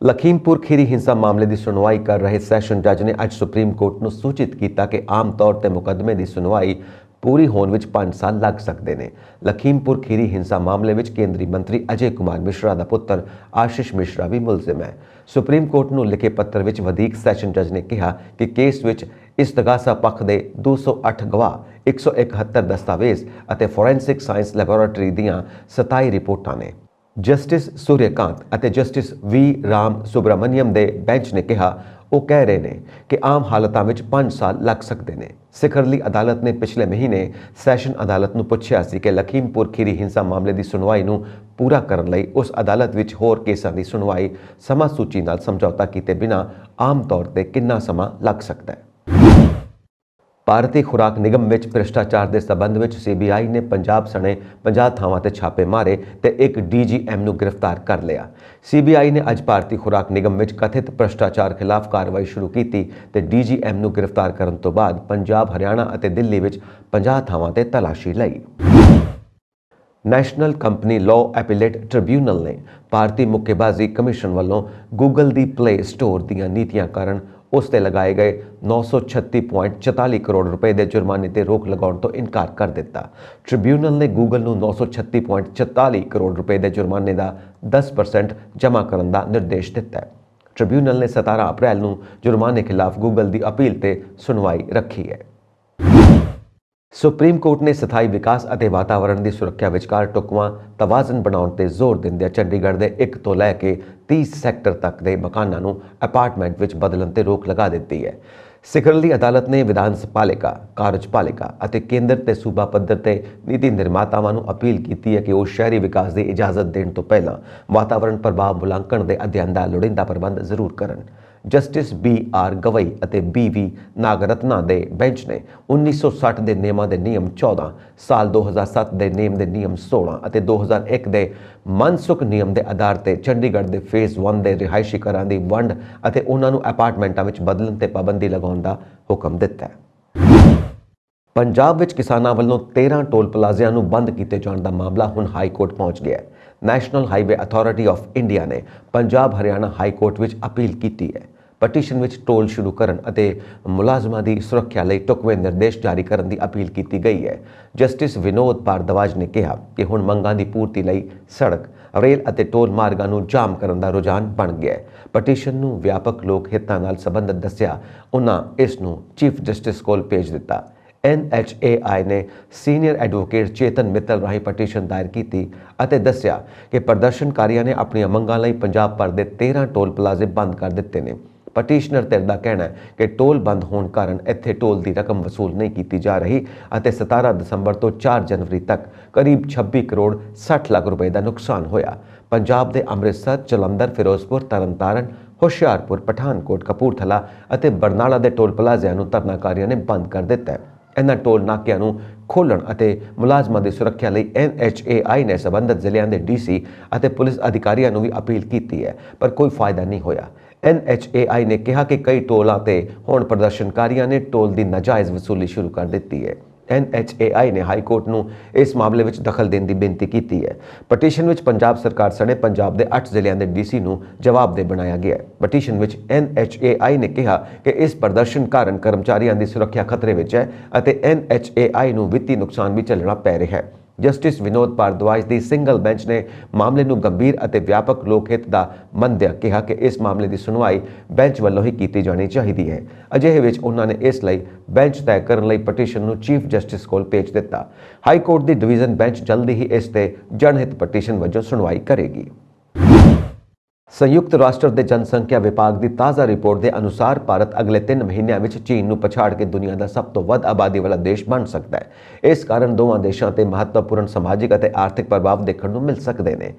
ਲਖੀਮਪੁਰ ਖੀਰੀ ਹਿੰਸਾ ਮਾਮਲੇ ਦੀ ਸੁਣਵਾਈ ਕਰ ਰਹੇ ਸੈਸ਼ਨ ਜੱਜ ਨੇ ਅੱਜ ਸੁਪਰੀਮ ਕੋਰਟ ਨੂੰ ਸੂਚਿਤ ਕੀਤਾ ਕਿ ਆਮ ਤੌਰ ਤੇ ਮੁਕੱਦਮੇ ਦੀ ਸੁਣਵਾਈ ਪੂਰੀ ਹੋਣ ਵਿੱਚ 5 ਸਾਲ ਲੱਗ ਸਕਦੇ ਨੇ। ਲਖੀਮਪੁਰ ਖੀਰੀ ਹਿੰਸਾ ਮਾਮਲੇ ਵਿੱਚ ਕੇਂਦਰੀ ਮੰਤਰੀ ਅਜੇ ਕੁਮਾਰ ਮਿਸ਼ਰਾ ਦਾ ਪੁੱਤਰ ਆਸ਼ੀਸ਼ ਮਿਸ਼ਰਾ ਵੀ ਮੁਲਜ਼ਮ ਹੈ। ਸੁਪਰੀਮ ਕੋਰਟ ਨੂੰ ਲਿਖੇ ਪੱਤਰ ਵਿੱਚ ਵਧੀਕ ਸੈਸ਼ਨ ਜੱਜ ਨੇ ਕਿਹਾ ਕਿ ਕੇਸ ਵਿੱਚ ਇਸਤਗਾਸਾ ਪੱਖ ਦੇ 208 ਗਵਾਹ, 171 ਦਸਤਾਵੇਜ਼ ਅਤੇ ਫੋਰੈਂਸਿਕ ਸਾਇੰਸ ਲੈਬੋਰੇਟਰੀ ਦੀਆਂ 27 ਰਿਪੋਰਟਾਂ ਨੇ। ਜਸਟਿਸ ਸੂਰਿਆਕਾਂਤ ਅਤੇ ਜਸਟਿਸ V ਰਾਮ ਸੁਬਰਾਮਨੀਅਮ ਦੇ ਬੈਂਚ ਨੇ ਕਿਹਾ ਉਹ ਕਹਿ ਰਹੇ ਨੇ ਕਿ ਆਮ ਹਾਲਤਾਂ ਵਿੱਚ 5 ਸਾਲ ਲੱਗ ਸਕਦੇ ਨੇ। ਸਿਖਰਲੀ ਅਦਾਲਤ ਨੇ ਪਿਛਲੇ ਮਹੀਨੇ ਸੈਸ਼ਨ ਅਦਾਲਤ ਨੂੰ ਪੁੱਛਿਆ ਸੀ ਕਿ ਲਖੀਮਪੁਰ ਖੀਰੀ ਹਿੰਸਾ ਮਾਮਲੇ ਦੀ ਸੁਣਵਾਈ ਨੂੰ ਪੂਰਾ ਕਰਨ ਲਈ ਉਸ ਅਦਾਲਤ ਵਿੱਚ ਹੋਰ ਕੇਸਾਂ ਦੀ ਸੁਣਵਾਈ ਸਮਾਂ ਸੂਚੀ ਨਾਲ ਸਮਝੌਤਾ ਕੀਤੇ ਬਿਨਾਂ ਆਮ ਤੌਰ ਤੇ ਕਿੰਨਾ ਸਮਾਂ ਲੱਗ ਸਕਦਾ ਹੈ। ਭਾਰਤੀ ਖੁਰਾਕ ਨਿਗਮ ਵਿੱਚ ਭ੍ਰਿਸ਼ਟਾਚਾਰ ਦੇ ਸਬੰਧ ਵਿੱਚ CBI ਨੇ ਪੰਜਾਬ ਸਣੇ 50 ਥਾਵਾਂ ਤੇ ਛਾਪੇ ਮਾਰੇ ਤੇ ਇੱਕ DGM ਨੂੰ ਗ੍ਰਿਫਤਾਰ ਕਰ ਲਿਆ। CBI ਨੇ ਅੱਜ ਭਾਰਤੀ ਖੁਰਾਕ ਨਿਗਮ ਵਿੱਚ ਕਥਿਤ ਭ੍ਰਿਸ਼ਟਾਚਾਰ ਖਿਲਾਫ ਕਾਰਵਾਈ ਸ਼ੁਰੂ ਕੀਤੀ ਤੇ DGM ਨੂੰ ਗ੍ਰਿਫਤਾਰ ਕਰਨ ਤੋਂ ਬਾਅਦ ਪੰਜਾਬ, ਹਰਿਆਣਾ ਅਤੇ ਦਿੱਲੀ ਵਿੱਚ 50 ਥਾਵਾਂ ਤੇ ਤਲਾਸ਼ੀ ਲਈ। ਨੈਸ਼ਨਲ ਕੰਪਨੀ ਲਾਅ ਐਪੀਲੇਟ ਟ੍ਰਿਬਿਊਨਲ ਨੇ ਭਾਰਤੀ ਮੁੱਕੇਬਾਜ਼ੀ ਕਮਿਸ਼ਨ ਵੱਲੋਂ ਗੂਗਲ ਦੀ ਪਲੇ ਸਟੋਰ ਦੀਆਂ ਨੀਤੀਆਂ ਕਾਰਨ ਉਸ ਤੇ ਲਗਾਏ ਗਏ 936.44 ਕਰੋੜ ਰੁਪਏ ਦੇ ਜੁਰਮਾਨੇ ਤੇ ਰੋਕ ਲਗਾਉਣ ਤੋਂ ਇਨਕਾਰ ਕਰ ਦਿੱਤਾ। ਟ੍ਰਿਬਿਊਨਲ ਨੇ ਗੂਗਲ ਨੂੰ 936.44 ਕਰੋੜ ਰੁਪਏ ਦੇ ਜੁਰਮਾਨੇ ਦਾ 10% ਜਮ੍ਹਾਂ ਕਰਨ ਦਾ ਨਿਰਦੇਸ਼ ਦਿੱਤਾ ਹੈ। ਟ੍ਰਿਬਿਊਨਲ ਨੇ 17 ਅਪ੍ਰੈਲ ਨੂੰ ਜੁਰਮਾਨੇ ਖਿਲਾਫ ਗੂਗਲ ਦੀ ਅਪੀਲ ਤੇ ਸੁਣਵਾਈ ਰੱਖੀ ਹੈ। ਸੁਪਰੀਮ ਕੋਰਟ ਨੇ ਸਥਾਈ ਵਿਕਾਸ ਅਤੇ ਵਾਤਾਵਰਣ ਦੀ ਸੁਰੱਖਿਆ ਵਿਚਕਾਰ ਢੁਕਵਾਂ ਤਵਾਜ਼ਨ ਬਣਾਉਣ ਤੇ ਜ਼ੋਰ ਦਿੰਦਿਆਂ ਚੰਡੀਗੜ੍ਹ ਦੇ 1 ਤੋਂ ਲੈ ਕੇ 30 ਸੈਕਟਰ ਤੱਕ ਦੇ ਮਕਾਨਾਂ ਨੂੰ ਅਪਾਰਟਮੈਂਟ ਵਿੱਚ ਬਦਲਣ ਤੇ ਰੋਕ ਲਗਾ ਦਿੱਤੀ ਹੈ। ਸਿਖਰਲੀ ਅਦਾਲਤ ਨੇ ਵਿਧਾਨ ਪਾਲਿਕਾ, ਕਾਰਜਪਾਲਿਕਾ ਅਤੇ ਕੇਂਦਰ ਤੇ ਸੂਬਾ ਪੱਧਰ ਤੇ ਨੀਤੀ ਨਿਰਮਾਤਾਵਾਂ ਨੂੰ ਅਪੀਲ ਕੀਤੀ ਹੈ ਕਿ ਉਹ ਸ਼ਹਿਰੀ ਵਿਕਾਸ ਦੀ ਇਜਾਜ਼ਤ ਦੇਣ ਤੋਂ ਪਹਿਲਾਂ ਵਾਤਾਵਰਣ ਪ੍ਰਭਾਵ ਮੁਲਾਂਕਣ ਦੇ ਅਧਿਐਨ ਦਾ ਲੋੜੀਂਦਾ ਪ੍ਰਬੰਧ ਜ਼ਰੂਰ ਕਰਨ। ਜਸਟਿਸ BR ਗਵਈ ਅਤੇ BV ਨਾਗਰਤਨਾ ਦੇ ਬੈਂਚ ਨੇ 1960 ਦੇ ਨਿਯਮਾਂ ਦੇ ਨਿਯਮ 14, ਸਾਲ 2007 ਦੇ ਨਿਯਮ ਦੇ ਨਿਯਮ 16 ਅਤੇ 2001 ਦੇ ਮਨਸੁਖ ਨਿਯਮ ਦੇ ਆਧਾਰ ਤੇ ਚੰਡੀਗੜ੍ਹ ਦੇ ਫੇਜ਼ 1 ਦੇ ਰਿਹਾਇਸ਼ੀ ਘਰਾਂ ਦੀ ਵੰਡ ਅਤੇ ਉਹਨਾਂ ਨੂੰ ਅਪਾਰਟਮੈਂਟਾਂ ਵਿੱਚ ਬਦਲਣ ਤੇ ਪਾਬੰਦੀ ਲਗਾਉਣ ਦਾ ਹੁਕਮ ਦਿੱਤਾ ਹੈ। ਪੰਜਾਬ ਵਿੱਚ ਕਿਸਾਨਾਂ ਵੱਲੋਂ 13 ਟੋਲ ਪਲਾਜ਼ਿਆਂ ਨੂੰ ਬੰਦ ਕੀਤੇ ਜਾਣ ਦਾ ਮਾਮਲਾ ਹੁਣ ਹਾਈ ਕੋਰਟ ਪਹੁੰਚ ਗਿਆ ਹੈ। National highway authority of India ਨੇ ਪੰਜਾਬ, ਹਰਿਆਣਾ ਹਾਈ ਕੋਰਟ ਵਿੱਚ ਅਪੀਲ ਕੀਤੀ ਹੈ। ਪਟੀਸ਼ਨ ਵਿੱਚ ਟੋਲ ਸ਼ੁਰੂ ਕਰਨ ਅਤੇ ਮੁਲਾਜ਼ਮਾਂ ਦੀ ਸੁਰੱਖਿਆ ਲਈ ਢੁਕਵੇਂ ਨਿਰਦੇਸ਼ ਜਾਰੀ ਕਰਨ ਦੀ ਅਪੀਲ ਕੀਤੀ ਗਈ ਹੈ। ਜਸਟਿਸ ਵਿਨੋਦ ਭਾਰਦਵਾਜ ਨੇ ਕਿਹਾ ਕਿ ਹੁਣ ਮੰਗਾਂ ਦੀ ਪੂਰਤੀ ਲਈ ਸੜਕ, ਰੇਲ ਅਤੇ ਟੋਲ ਮਾਰਗਾਂ ਨੂੰ ਜਾਮ ਕਰਨ ਦਾ ਰੁਝਾਨ ਬਣ ਗਿਆ ਹੈ। ਪਟੀਸ਼ਨ ਨੂੰ ਵਿਆਪਕ ਲੋਕ ਹਿੱਤਾਂ ਨਾਲ ਸੰਬੰਧਿਤ ਦੱਸਿਆ ਉਹਨਾਂ ਇਸ ਨੂੰ ਚੀਫ ਜਸਟਿਸ ਕੋਲ ਭੇਜ ਦਿੱਤਾ। NHAI ਨੇ ਸੀਨੀਅਰ ਐਡਵੋਕੇਟ ਚੇਤਨ ਮਿੱਤਲ ਰਾਹੀਂ ਪਟੀਸ਼ਨ ਦਾਇਰ ਕੀਤੀ ਅਤੇ ਦੱਸਿਆ ਕਿ ਪ੍ਰਦਰਸ਼ਨਕਾਰੀਆਂ ਨੇ ਆਪਣੀਆਂ ਮੰਗਾਂ ਲਈ ਪੰਜਾਬ ਭਰ ਦੇ 13 ਟੋਲ ਪਲਾਜ਼ੇ ਬੰਦ ਕਰ ਦਿੱਤੇ ਨੇ। ਪਟੀਸ਼ਨਰ ਧਿਰ ਦਾ ਕਹਿਣਾ ਹੈ ਕਿ ਟੋਲ ਬੰਦ ਹੋਣ ਕਾਰਨ ਇੱਥੇ ਟੋਲ ਦੀ ਰਕਮ ਵਸੂਲ ਨਹੀਂ ਕੀਤੀ ਜਾ ਰਹੀ ਅਤੇ 17 ਦਸੰਬਰ ਤੋਂ 4 ਜਨਵਰੀ ਤੱਕ ਕਰੀਬ 26 ਕਰੋੜ 60 ਲੱਖ ਰੁਪਏ ਦਾ ਨੁਕਸਾਨ ਹੋਇਆ। ਪੰਜਾਬ ਦੇ ਅੰਮ੍ਰਿਤਸਰ, ਜਲੰਧਰ, ਫਿਰੋਜ਼ਪੁਰ, ਤਰਨਤਾਰਨ, ਹੁਸ਼ਿਆਰਪੁਰ, ਪਠਾਨਕੋਟ, ਕਪੂਰਥਲਾ ਅਤੇ ਬਰਨਾਲਾ ਦੇ ਟੋਲ ਪਲਾਜ਼ਿਆਂ ਨੂੰ ਧਰਨਾਕਾਰੀਆਂ ਨੇ ਬੰਦ ਕਰ ਦਿੱਤਾ ਹੈ। ਇਹਨਾਂ ਟੋਲ ਨਾਕਿਆਂ ਨੂੰ ਖੋਲ੍ਹਣ ਅਤੇ ਮੁਲਾਜ਼ਮਾਂ ਦੀ ਸੁਰੱਖਿਆ ਲਈ NHAI ਨੇ ਸੰਬੰਧਿਤ ਜ਼ਿਲ੍ਹਿਆਂ ਦੇ DC ਅਤੇ ਪੁਲਿਸ ਅਧਿਕਾਰੀਆਂ ਨੂੰ ਵੀ ਅਪੀਲ ਕੀਤੀ ਹੈ, ਪਰ ਕੋਈ ਫਾਇਦਾ ਨਹੀਂ ਹੋਇਆ। NHAI ਨੇ ਕਿਹਾ ਕਿ ਕਈ ਟੋਲਾਂ ਤੇ ਹੁਣ ਪ੍ਰਦਰਸ਼ਨਕਾਰੀਆਂ ਨੇ ਟੋਲ ਦੀ ਨਾਜਾਇਜ਼ ਵਸੂਲੀ ਸ਼ੁਰੂ ਕਰ ਦਿੱਤੀ ਹੈ। NHAI ਨੇ ਹਾਈ ਕੋਰਟ ਨੂੰ ਇਸ ਮਾਮਲੇ ਵਿੱਚ ਦਖਲ ਦੇਣ ਦੀ ਬੇਨਤੀ ਕੀਤੀ ਹੈ। ਪਟੀਸ਼ਨ ਵਿੱਚ ਪੰਜਾਬ ਸਰਕਾਰ ਸਣੇ ਪੰਜਾਬ ਦੇ 8 ਜ਼ਿਲ੍ਹਿਆਂ ਦੇ DC ਨੂੰ ਜਵਾਬਦੇਹ ਬਣਾਇਆ ਗਿਆ ਹੈ। ਪਟੀਸ਼ਨ ਵਿੱਚ NHAI ਨੇ ਕਿਹਾ ਕਿ ਇਸ ਪ੍ਰਦਰਸ਼ਨ ਕਾਰਨ ਕਰਮਚਾਰੀਆਂ ਦੀ ਸੁਰੱਖਿਆ ਖਤਰੇ ਵਿੱਚ ਹੈ ਅਤੇ NHAI ਨੂੰ ਵਿੱਤੀ ਨੁਕਸਾਨ ਵੀ ਝੱਲਣਾ ਪੈ ਰਿਹਾ ਹੈ। ਜਸਟਿਸ ਵਿਨੋਦ ਭਾਰਦਵਾਜ ਦੀ ਸਿੰਗਲ ਬੈਂਚ ਨੇ ਮਾਮਲੇ ਨੂੰ ਗੰਭੀਰ ਅਤੇ ਵਿਆਪਕ ਲੋਕ ਹਿੱਤ ਦਾ ਮੰਨਦਿਆਂ ਕਿਹਾ ਕਿ ਇਸ ਮਾਮਲੇ ਦੀ ਸੁਣਵਾਈ ਬੈਂਚ ਵੱਲੋਂ ਹੀ ਕੀਤੀ ਜਾਣੀ ਚਾਹੀਦੀ ਹੈ। ਅਜਿਹੇ ਵਿੱਚ ਉਹਨਾਂ ਨੇ ਇਸ ਲਈ ਬੈਂਚ ਤੈਅ ਕਰਨ ਲਈ ਪਟੀਸ਼ਨ ਨੂੰ ਚੀਫ ਜਸਟਿਸ ਕੋਲ ਭੇਜ ਦਿੱਤਾ। ਹਾਈ ਕੋਰਟ ਦੀ ਡਿਵੀਜ਼ਨ ਬੈਂਚ ਜਲਦੀ ਹੀ ਇਸ ਤੇ ਜਨਹਿਤ ਪਟੀਸ਼ਨ ਵਜੋਂ ਸੁਣਵਾਈ ਕਰੇਗੀ। ਸੰਯੁਕਤ ਰਾਸ਼ਟਰ ਦੇ ਜਨਸੰਖਿਆ ਵਿਭਾਗ ਦੀ ਤਾਜ਼ਾ ਰਿਪੋਰਟ ਦੇ ਅਨੁਸਾਰ ਭਾਰਤ ਅਗਲੇ 3 ਮਹੀਨਿਆਂ ਵਿੱਚ ਚੀਨ ਨੂੰ ਪਛਾੜ ਕੇ ਦੁਨੀਆ ਦਾ ਸਭ ਤੋਂ ਵੱਧ ਆਬਾਦੀ ਵਾਲਾ ਦੇਸ਼ ਬਣ ਸਕਦਾ ਹੈ। ਇਸ ਕਾਰਨ ਦੋਵਾਂ ਦੇਸ਼ਾਂ ਤੇ ਮਹੱਤਵਪੂਰਨ ਸਮਾਜਿਕ ਅਤੇ ਆਰਥਿਕ ਪ੍ਰਭਾਵ ਦੇਖਣ ਨੂੰ ਮਿਲ ਸਕਦੇ ਨੇ।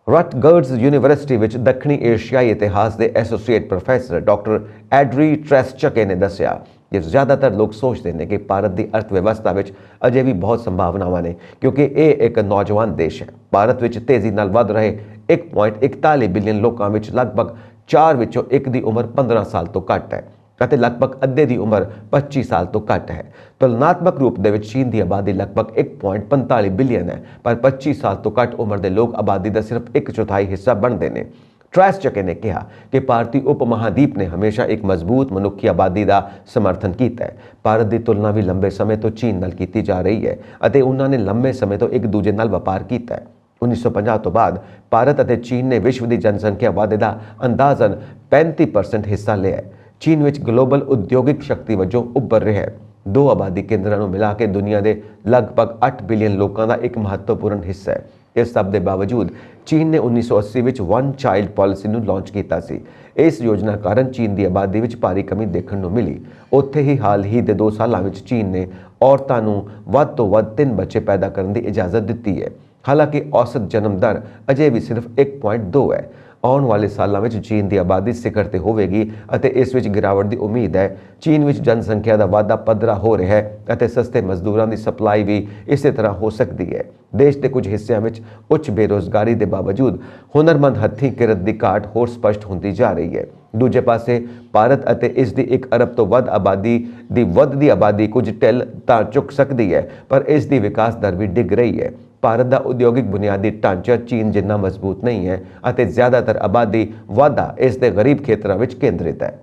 ਰਟਗਰਜ਼ ਯੂਨੀਵਰਸਿਟੀ ਵਿੱਚ ਦੱਖਣੀ ਏਸ਼ੀਆਈ ਇਤਿਹਾਸ ਦੇ ਐਸੋਸੀਏਟ ਪ੍ਰੋਫੈਸਰ ਡਾਕਟਰ ਐਡਰੀ ਟ੍ਰੈਸਚਕੇ ਨੇ ਦੱਸਿਆ ਕਿ ਜ਼ਿਆਦਾਤਰ ਲੋਕ ਸੋਚਦੇ ਨੇ ਕਿ ਭਾਰਤ ਦੀ ਅਰਥ ਵਿਵਸਥਾ ਵਿੱਚ ਅਜੇ ਵੀ ਬਹੁਤ ਸੰਭਾਵਨਾਵਾਂ ਨੇ ਕਿਉਂਕਿ ਇਹ ਇੱਕ ਨੌਜਵਾਨ ਦੇਸ਼ ਹੈ। ਭਾਰਤ ਵਿੱਚ ਤੇਜ਼ੀ ਨਾਲ ਵੱਧ ਰਹੇ 1.41 ਬਿਲੀਅਨ ਲੋਕਾਂ ਵਿੱਚ ਲਗਭਗ 4 ਵਿੱਚੋਂ 1 ਦੀ ਉਮਰ 15 ਸਾਲ ਤੋਂ ਘੱਟ ਹੈ ਅਤੇ ਲਗਭਗ ਅੱਧੇ ਦੀ ਉਮਰ 25 ਸਾਲ ਤੋਂ ਘੱਟ ਹੈ। ਤੁਲਨਾਤਮਕ ਰੂਪ ਦੇ ਵਿੱਚ ਚੀਨ ਦੀ ਆਬਾਦੀ ਲਗਭਗ 1.45 ਬਿਲੀਅਨ ਹੈ, ਪਰ 25 ਸਾਲ ਤੋਂ ਘੱਟ ਉਮਰ ਦੇ ਲੋਕ ਆਬਾਦੀ ਦਾ ਸਿਰਫ 1/4 ਹਿੱਸਾ ਬਣਦੇ ਨੇ। ਟ੍ਰੈਸਚਕੇ ਨੇ ਕਿਹਾ ਕਿ ਭਾਰਤੀ ਉਪ ਮਹਾਦੀਪ ਨੇ ਹਮੇਸ਼ਾ ਇੱਕ ਮਜ਼ਬੂਤ ਮਨੁੱਖੀ ਆਬਾਦੀ ਦਾ ਸਮਰਥਨ ਕੀਤਾ ਹੈ। ਭਾਰਤ ਦੀ ਤੁਲਨਾ ਵੀ ਲੰਬੇ ਸਮੇਂ ਤੋਂ ਚੀਨ ਨਾਲ ਕੀਤੀ ਜਾ ਰਹੀ ਹੈ ਅਤੇ ਉਹਨਾਂ ਨੇ ਲੰਬੇ ਸਮੇਂ ਤੋਂ ਇੱਕ ਦੂਜੇ ਨਾਲ ਵਪਾਰ ਕੀਤਾ ਹੈ। 1950 ਤੋਂ ਬਾਅਦ ਭਾਰਤ ਅਤੇ ਚੀਨ ਨੇ ਵਿਸ਼ਵ ਦੀ ਜਨਸੰਖਿਆ ਵਾਧੇ ਦਾ ਅੰਦਾਜ਼ਨ 35% ਹਿੱਸਾ ਲਿਆ ਹੈ। ਚੀਨ ਵਿੱਚ ਗਲੋਬਲ ਉਦਯੋਗਿਕ ਸ਼ਕਤੀ ਵਜੋਂ ਉੱਭਰ ਰਿਹਾ ਹੈ। 2 ਆਬਾਦੀ ਕੇਂਦਰਾਂ ਨੂੰ ਮਿਲਾ ਕੇ ਦੁਨੀਆ ਦੇ ਲਗਭਗ 8 ਬਿਲੀਅਨ ਲੋਕਾਂ ਦਾ ਇੱਕ ਮਹੱਤਵਪੂਰਨ ਹਿੱਸਾ ਹੈ। ਇਸ ਸਭ ਦੇ ਬਾਵਜੂਦ ਚੀਨ ਨੇ 1980 ਵਿੱਚ ਵਨ ਚਾਈਲਡ ਪਾਲਿਸੀ ਨੂੰ ਲਾਂਚ ਕੀਤਾ ਸੀ। ਇਸ ਯੋਜਨਾ ਕਾਰਨ ਚੀਨ ਦੀ ਆਬਾਦੀ ਵਿੱਚ ਭਾਰੀ ਕਮੀ ਦੇਖਣ ਨੂੰ ਮਿਲੀ। ਉੱਥੇ ਹੀ ਹਾਲ ਹੀ ਦੇ 2 ਸਾਲਾਂ ਵਿੱਚ ਚੀਨ ਨੇ ਔਰਤਾਂ ਨੂੰ ਵੱਧ ਤੋਂ ਵੱਧ 3 ਬੱਚੇ ਪੈਦਾ ਕਰਨ ਦੀ ਇਜਾਜ਼ਤ ਦਿੱਤੀ ਹੈ। ਹਾਲਾਂਕਿ ਔਸਤ ਜਨਮ ਦਰ ਅਜੇ ਵੀ ਸਿਰਫ 1.2 ਹੈ। ਆਉਣ ਵਾਲੇ ਸਾਲਾਂ ਵਿੱਚ ਚੀਨ ਦੀ ਆਬਾਦੀ ਸਿਖਰ ਤੇ ਹੋਵੇਗੀ ਅਤੇ ਇਸ ਵਿੱਚ ਗਿਰਾਵਟ ਦੀ ਉਮੀਦ ਹੈ। ਚੀਨ ਵਿੱਚ ਜਨਸੰਖਿਆ ਦਾ ਵਾਧਾ ਪੱਧਰਾ ਹੋ ਰਿਹਾ ਹੈ ਅਤੇ ਸਸਤੇ ਮਜ਼ਦੂਰਾਂ ਦੀ ਸਪਲਾਈ ਵੀ ਇਸੇ ਤਰ੍ਹਾਂ ਹੋ ਸਕਦੀ ਹੈ। ਦੇਸ਼ ਦੇ ਕੁਝ ਹਿੱਸਿਆਂ ਵਿੱਚ ਉੱਚ ਬੇਰੁਜ਼ਗਾਰੀ ਦੇ ਬਾਵਜੂਦ ਹੁਨਰਮੰਦ ਹੱਥੀਂ ਕਿਰਤ ਦੀ ਘਾਟ ਹੋਰ ਸਪਸ਼ਟ ਹੁੰਦੀ ਜਾ ਰਹੀ ਹੈ। ਦੂਜੇ ਪਾਸੇ ਭਾਰਤ ਅਤੇ ਇਸ ਦੀ 1 ਅਰਬ ਤੋਂ ਵੱਧ ਆਬਾਦੀ ਦੀ ਵੱਧਦੀ ਆਬਾਦੀ ਕੁਝ ਢਿੱਲ ਤਾਂ ਚੁੱਕ ਸਕਦੀ ਹੈ, ਪਰ ਇਸ ਦੀ ਵਿਕਾਸ ਦਰ ਵੀ ਡਿੱਗ ਰਹੀ ਹੈ। ਭਾਰਤ ਦਾ ਉਦਯੋਗਿਕ ਬੁਨਿਆਦੀ ਢਾਂਚਾ ਚੀਨ ਜਿੰਨਾ ਮਜ਼ਬੂਤ ਨਹੀਂ ਹੈ ਅਤੇ ਜ਼ਿਆਦਾਤਰ ਆਬਾਦੀ ਵਾਧਾ ਇਸ ਦੇ ਗਰੀਬ ਖੇਤਰਾਂ ਵਿੱਚ ਕੇਂਦਰਿਤ ਹੈ।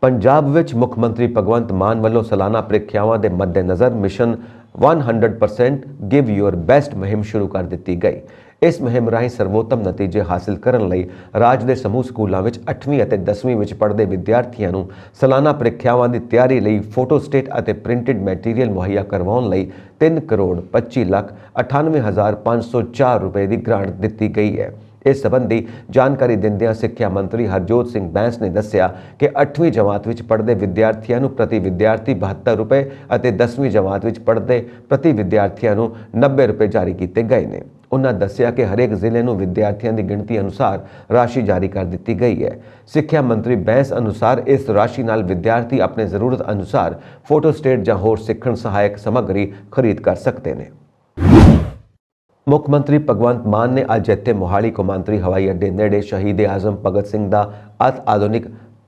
ਪੰਜਾਬ ਵਿੱਚ ਮੁੱਖ ਮੰਤਰੀ ਭਗਵੰਤ ਮਾਨ ਵੱਲੋਂ ਸਾਲਾਨਾ ਪ੍ਰੀਖਿਆਵਾਂ ਦੇ ਮੱਦੇਨਜ਼ਰ ਮਿਸ਼ਨ 100% ਗਿਵ ਯੂਅਰ ਬੈਸਟ ਮੁਹਿੰਮ ਸ਼ੁਰੂ ਕਰ ਦਿੱਤੀ ਗਈ। ਇਸ ਮੁਹਿੰਮ ਰਾਹੀਂ ਸਰਵੋਤਮ ਨਤੀਜੇ ਹਾਸਲ ਕਰਨ ਲਈ ਰਾਜ ਦੇ ਸਮੂਹ ਸਕੂਲਾਂ ਵਿੱਚ 8ਵੀਂ ਅਤੇ 10ਵੀਂ ਵਿੱਚ ਪੜ੍ਹਦੇ ਵਿਦਿਆਰਥੀਆਂ ਨੂੰ ਸਾਲਾਨਾ ਪ੍ਰੀਖਿਆਵਾਂ ਦੀ ਤਿਆਰੀ ਲਈ ਫੋਟੋਸਟੇਟ ਅਤੇ ਪ੍ਰਿੰਟਡ ਮੈਟੀਰੀਅਲ ਮੁਹੱਈਆ ਕਰਵਾਉਣ ਲਈ 3,25,98,504 ਰੁਪਏ ਦੀ ਗ੍ਰਾਂਟ ਦਿੱਤੀ ਗਈ ਹੈ। ਇਸ ਸੰਬੰਧੀ ਜਾਣਕਾਰੀ ਦਿੰਦਿਆਂ ਸਿੱਖਿਆ ਮੰਤਰੀ ਹਰਜੋਤ ਸਿੰਘ ਬੈਂਸ ਨੇ ਦੱਸਿਆ ਕਿ 8ਵੀਂ ਜਮਾਤ ਵਿੱਚ ਪੜ੍ਹਦੇ ਵਿਦਿਆਰਥੀਆਂ ਨੂੰ ਪ੍ਰਤੀ ਵਿਦਿਆਰਥੀ 72 ਰੁਪਏ ਅਤੇ 10ਵੀਂ ਜਮਾਤ ਵਿੱਚ ਪੜ੍ਹਦੇ ਪ੍ਰਤੀ ਵਿਦਿਆਰਥੀਆਂ ਨੂੰ 90 ਰੁਪਏ ਜਾਰੀ ਕੀਤੇ ਗਏ ਨੇ। ਉਨ੍ਹਾਂ ਦੱਸਿਆ ਕਿ ਹਰੇਕ ਜ਼ਿਲ੍ਹੇ ਨੂੰ ਵਿਦਿਆਰਥੀਆਂ ਦੀ ਗਿਣਤੀ ਅਨੁਸਾਰ ਰਾਸ਼ੀ ਜਾਰੀ ਕਰ ਦਿੱਤੀ ਗਈ ਹੈ। ਸਿੱਖਿਆ ਮੰਤਰੀ ਬੈਂਸ ਅਨੁਸਾਰ ਇਸ ਰਾਸ਼ੀ ਨਾਲ ਵਿਦਿਆਰਥੀ ਆਪਣੇ ਜ਼ਰੂਰਤ ਅਨੁਸਾਰ ਫੋਟੋਸਟੇਟ ਜਾਂ ਹੋਰ ਸਿੱਖਣ ਸਹਾਇਕ ਸਮੱਗਰੀ ਖਰੀਦ ਕਰ ਸਕਦੇ ਨੇ। ਮੁੱਖ ਮੰਤਰੀ ਭਗਵੰਤ ਮਾਨ ਨੇ ਅੱਜ ਇੱਥੇ ਮੋਹਾਲੀ ਕੌਮਾਂਤਰੀ ਹਵਾਈ ਅੱਡੇ ਨੇੜੇ ਸ਼ਹੀਦ ਆਜ਼ਮ ਭਗਤ ਸਿੰਘ ਦਾ ਅਤਿ ਆਧੁਨਿਕ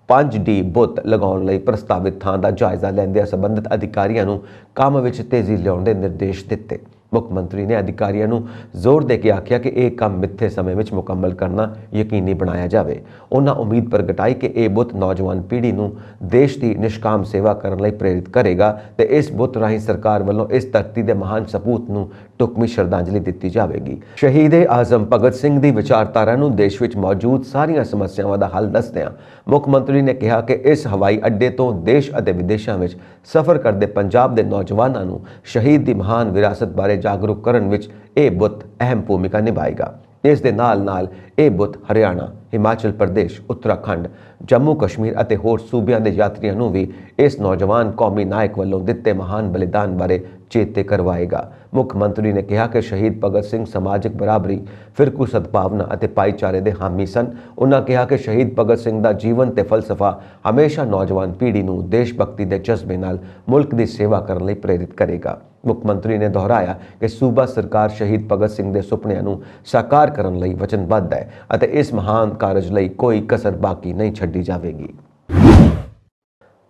5D ਬੁੱਤ ਲਗਾਉਣ ਲਈ ਪ੍ਰਸਤਾਵਿਤ ਥਾਂ ਦਾ ਜਾਇਜ਼ਾ ਲੈਂਦਿਆਂ ਸੰਬੰਧਿਤ ਅਧਿਕਾਰੀਆਂ ਨੂੰ ਕੰਮ ਵਿੱਚ ਤੇਜ਼ੀ ਲਿਆਉਣ ਦੇ ਨਿਰਦੇਸ਼ ਦਿੱਤੇ। ਮੁੱਖ ਮੰਤਰੀ ਨੇ ਅਧਿਕਾਰੀਆਂ ਨੂੰ ਜ਼ੋਰ ਦੇ ਕੇ ਆਖਿਆ ਕਿ ਇਹ ਕੰਮ ਮਿੱਥੇ ਸਮੇਂ ਵਿੱਚ ਮੁਕੰਮਲ ਕਰਨਾ ਯਕੀਨੀ ਬਣਾਇਆ ਜਾਵੇ। ਉਹਨਾਂ ਉਮੀਦ ਪ੍ਰਗਟਾਈ ਕਿ ਇਹ ਬੁੱਤ ਨੌਜਵਾਨ ਪੀੜ੍ਹੀ ਨੂੰ ਦੇਸ਼ ਦੀ ਨਿਸ਼ਕਾਮ ਸੇਵਾ ਕਰਨ ਲਈ ਪ੍ਰੇਰਿਤ ਕਰੇਗਾ ਤੇ ਇਸ ਬੁੱਤ ਰਾਹੀਂ ਸਰਕਾਰ ਵੱਲੋਂ ਇਸ ਧਰਤੀ ਦੇ ਮਹਾਨ ਸਪੂਤ ਨੂੰ ਢੁਕਵੀਂ ਸ਼ਰਧਾਂਜਲੀ ਦਿੱਤੀ ਜਾਵੇਗੀ। ਸ਼ਹੀਦ ਆਜ਼ਮ ਭਗਤ ਸਿੰਘ ਦੀ ਵਿਚਾਰਧਾਰਾ ਨੂੰ ਦੇਸ਼ ਵਿੱਚ ਮੌਜੂਦ ਸਾਰੀਆਂ ਸਮੱਸਿਆਵਾਂ ਦਾ ਹੱਲ ਦੱਸਦਿਆਂ ਮੁੱਖ ਮੰਤਰੀ ਨੇ ਕਿਹਾ ਕਿ ਇਸ ਹਵਾਈ ਅੱਡੇ ਤੋਂ ਦੇਸ਼ ਅਤੇ ਵਿਦੇਸ਼ਾਂ ਵਿੱਚ ਸਫ਼ਰ ਕਰਦੇ ਪੰਜਾਬ ਦੇ ਨੌਜਵਾਨਾਂ ਨੂੰ ਸ਼ਹੀਦ ਦੀ ਮਹਾਨ ਵਿਰਾਸਤ ਬਾਰੇ ਜਾਗਰੂਕ ਕਰਨ ਵਿੱਚ ਇਹ ਬੁੱਤ ਅਹਿਮ ਭੂਮਿਕਾ ਨਿਭਾਏਗਾ। ਇਸ ਦੇ ਨਾਲ ਇਹ ਬੁੱਤ ਹਰਿਆਣਾ, ਹਿਮਾਚਲ ਪ੍ਰਦੇਸ਼, ਉੱਤਰਾਖੰਡ, ਜੰਮੂ ਕਸ਼ਮੀਰ ਅਤੇ ਹੋਰ ਸੂਬਿਆਂ ਦੇ ਯਾਤਰੀਆਂ ਨੂੰ ਵੀ ਇਸ ਨੌਜਵਾਨ ਕੌਮੀ ਨਾਇਕ ਵੱਲੋਂ ਦਿੱਤੇ ਮਹਾਨ ਬਲੀਦਾਨ ਬਾਰੇ ਚੇਤੇ ਕਰਵਾਏਗਾ। ਮੁੱਖ ਮੰਤਰੀ ਨੇ ਕਿਹਾ ਕਿ ਸ਼ਹੀਦ ਭਗਤ ਸਿੰਘ ਸਮਾਜਿਕ ਬਰਾਬਰੀ, ਫਿਰਕੂ ਸਦਭਾਵਨਾ ਅਤੇ ਭਾਈਚਾਰੇ ਦੇ ਹਾਮੀ ਸਨ। ਉਨ੍ਹਾਂ ਕਿਹਾ ਕਿ ਸ਼ਹੀਦ ਭਗਤ ਸਿੰਘ ਦਾ ਜੀਵਨ ਤੇ ਫਲਸਫਾ ਹਮੇਸ਼ਾ ਨੌਜਵਾਨ ਪੀੜ੍ਹੀ ਨੂੰ ਦੇਸ਼ ਭਗਤੀ ਦੇ ਜਜ਼ਬੇ ਨਾਲ ਮੁਲਕ ਦੀ ਸੇਵਾ ਕਰਨ ਲਈ ਪ੍ਰੇਰਿਤ ਕਰੇਗਾ। ਮੁੱਖ ਮੰਤਰੀ ਨੇ ਦੁਹਰਾਇਆ ਕਿ ਸੂਬਾ ਸਰਕਾਰ ਸ਼ਹੀਦ ਭਗਤ ਸਿੰਘ ਦੇ ਸੁਪਨਿਆਂ ਨੂੰ ਸਾਕਾਰ ਕਰਨ ਲਈ ਵਚਨਬੱਧ ਹੈ ਅਤੇ ਇਸ ਮਹਾਨ ਕਾਰਜ ਲਈ ਕੋਈ ਕਸਰ ਬਾਕੀ ਨਹੀਂ ਛੱਡੀ ਜਾਵੇਗੀ।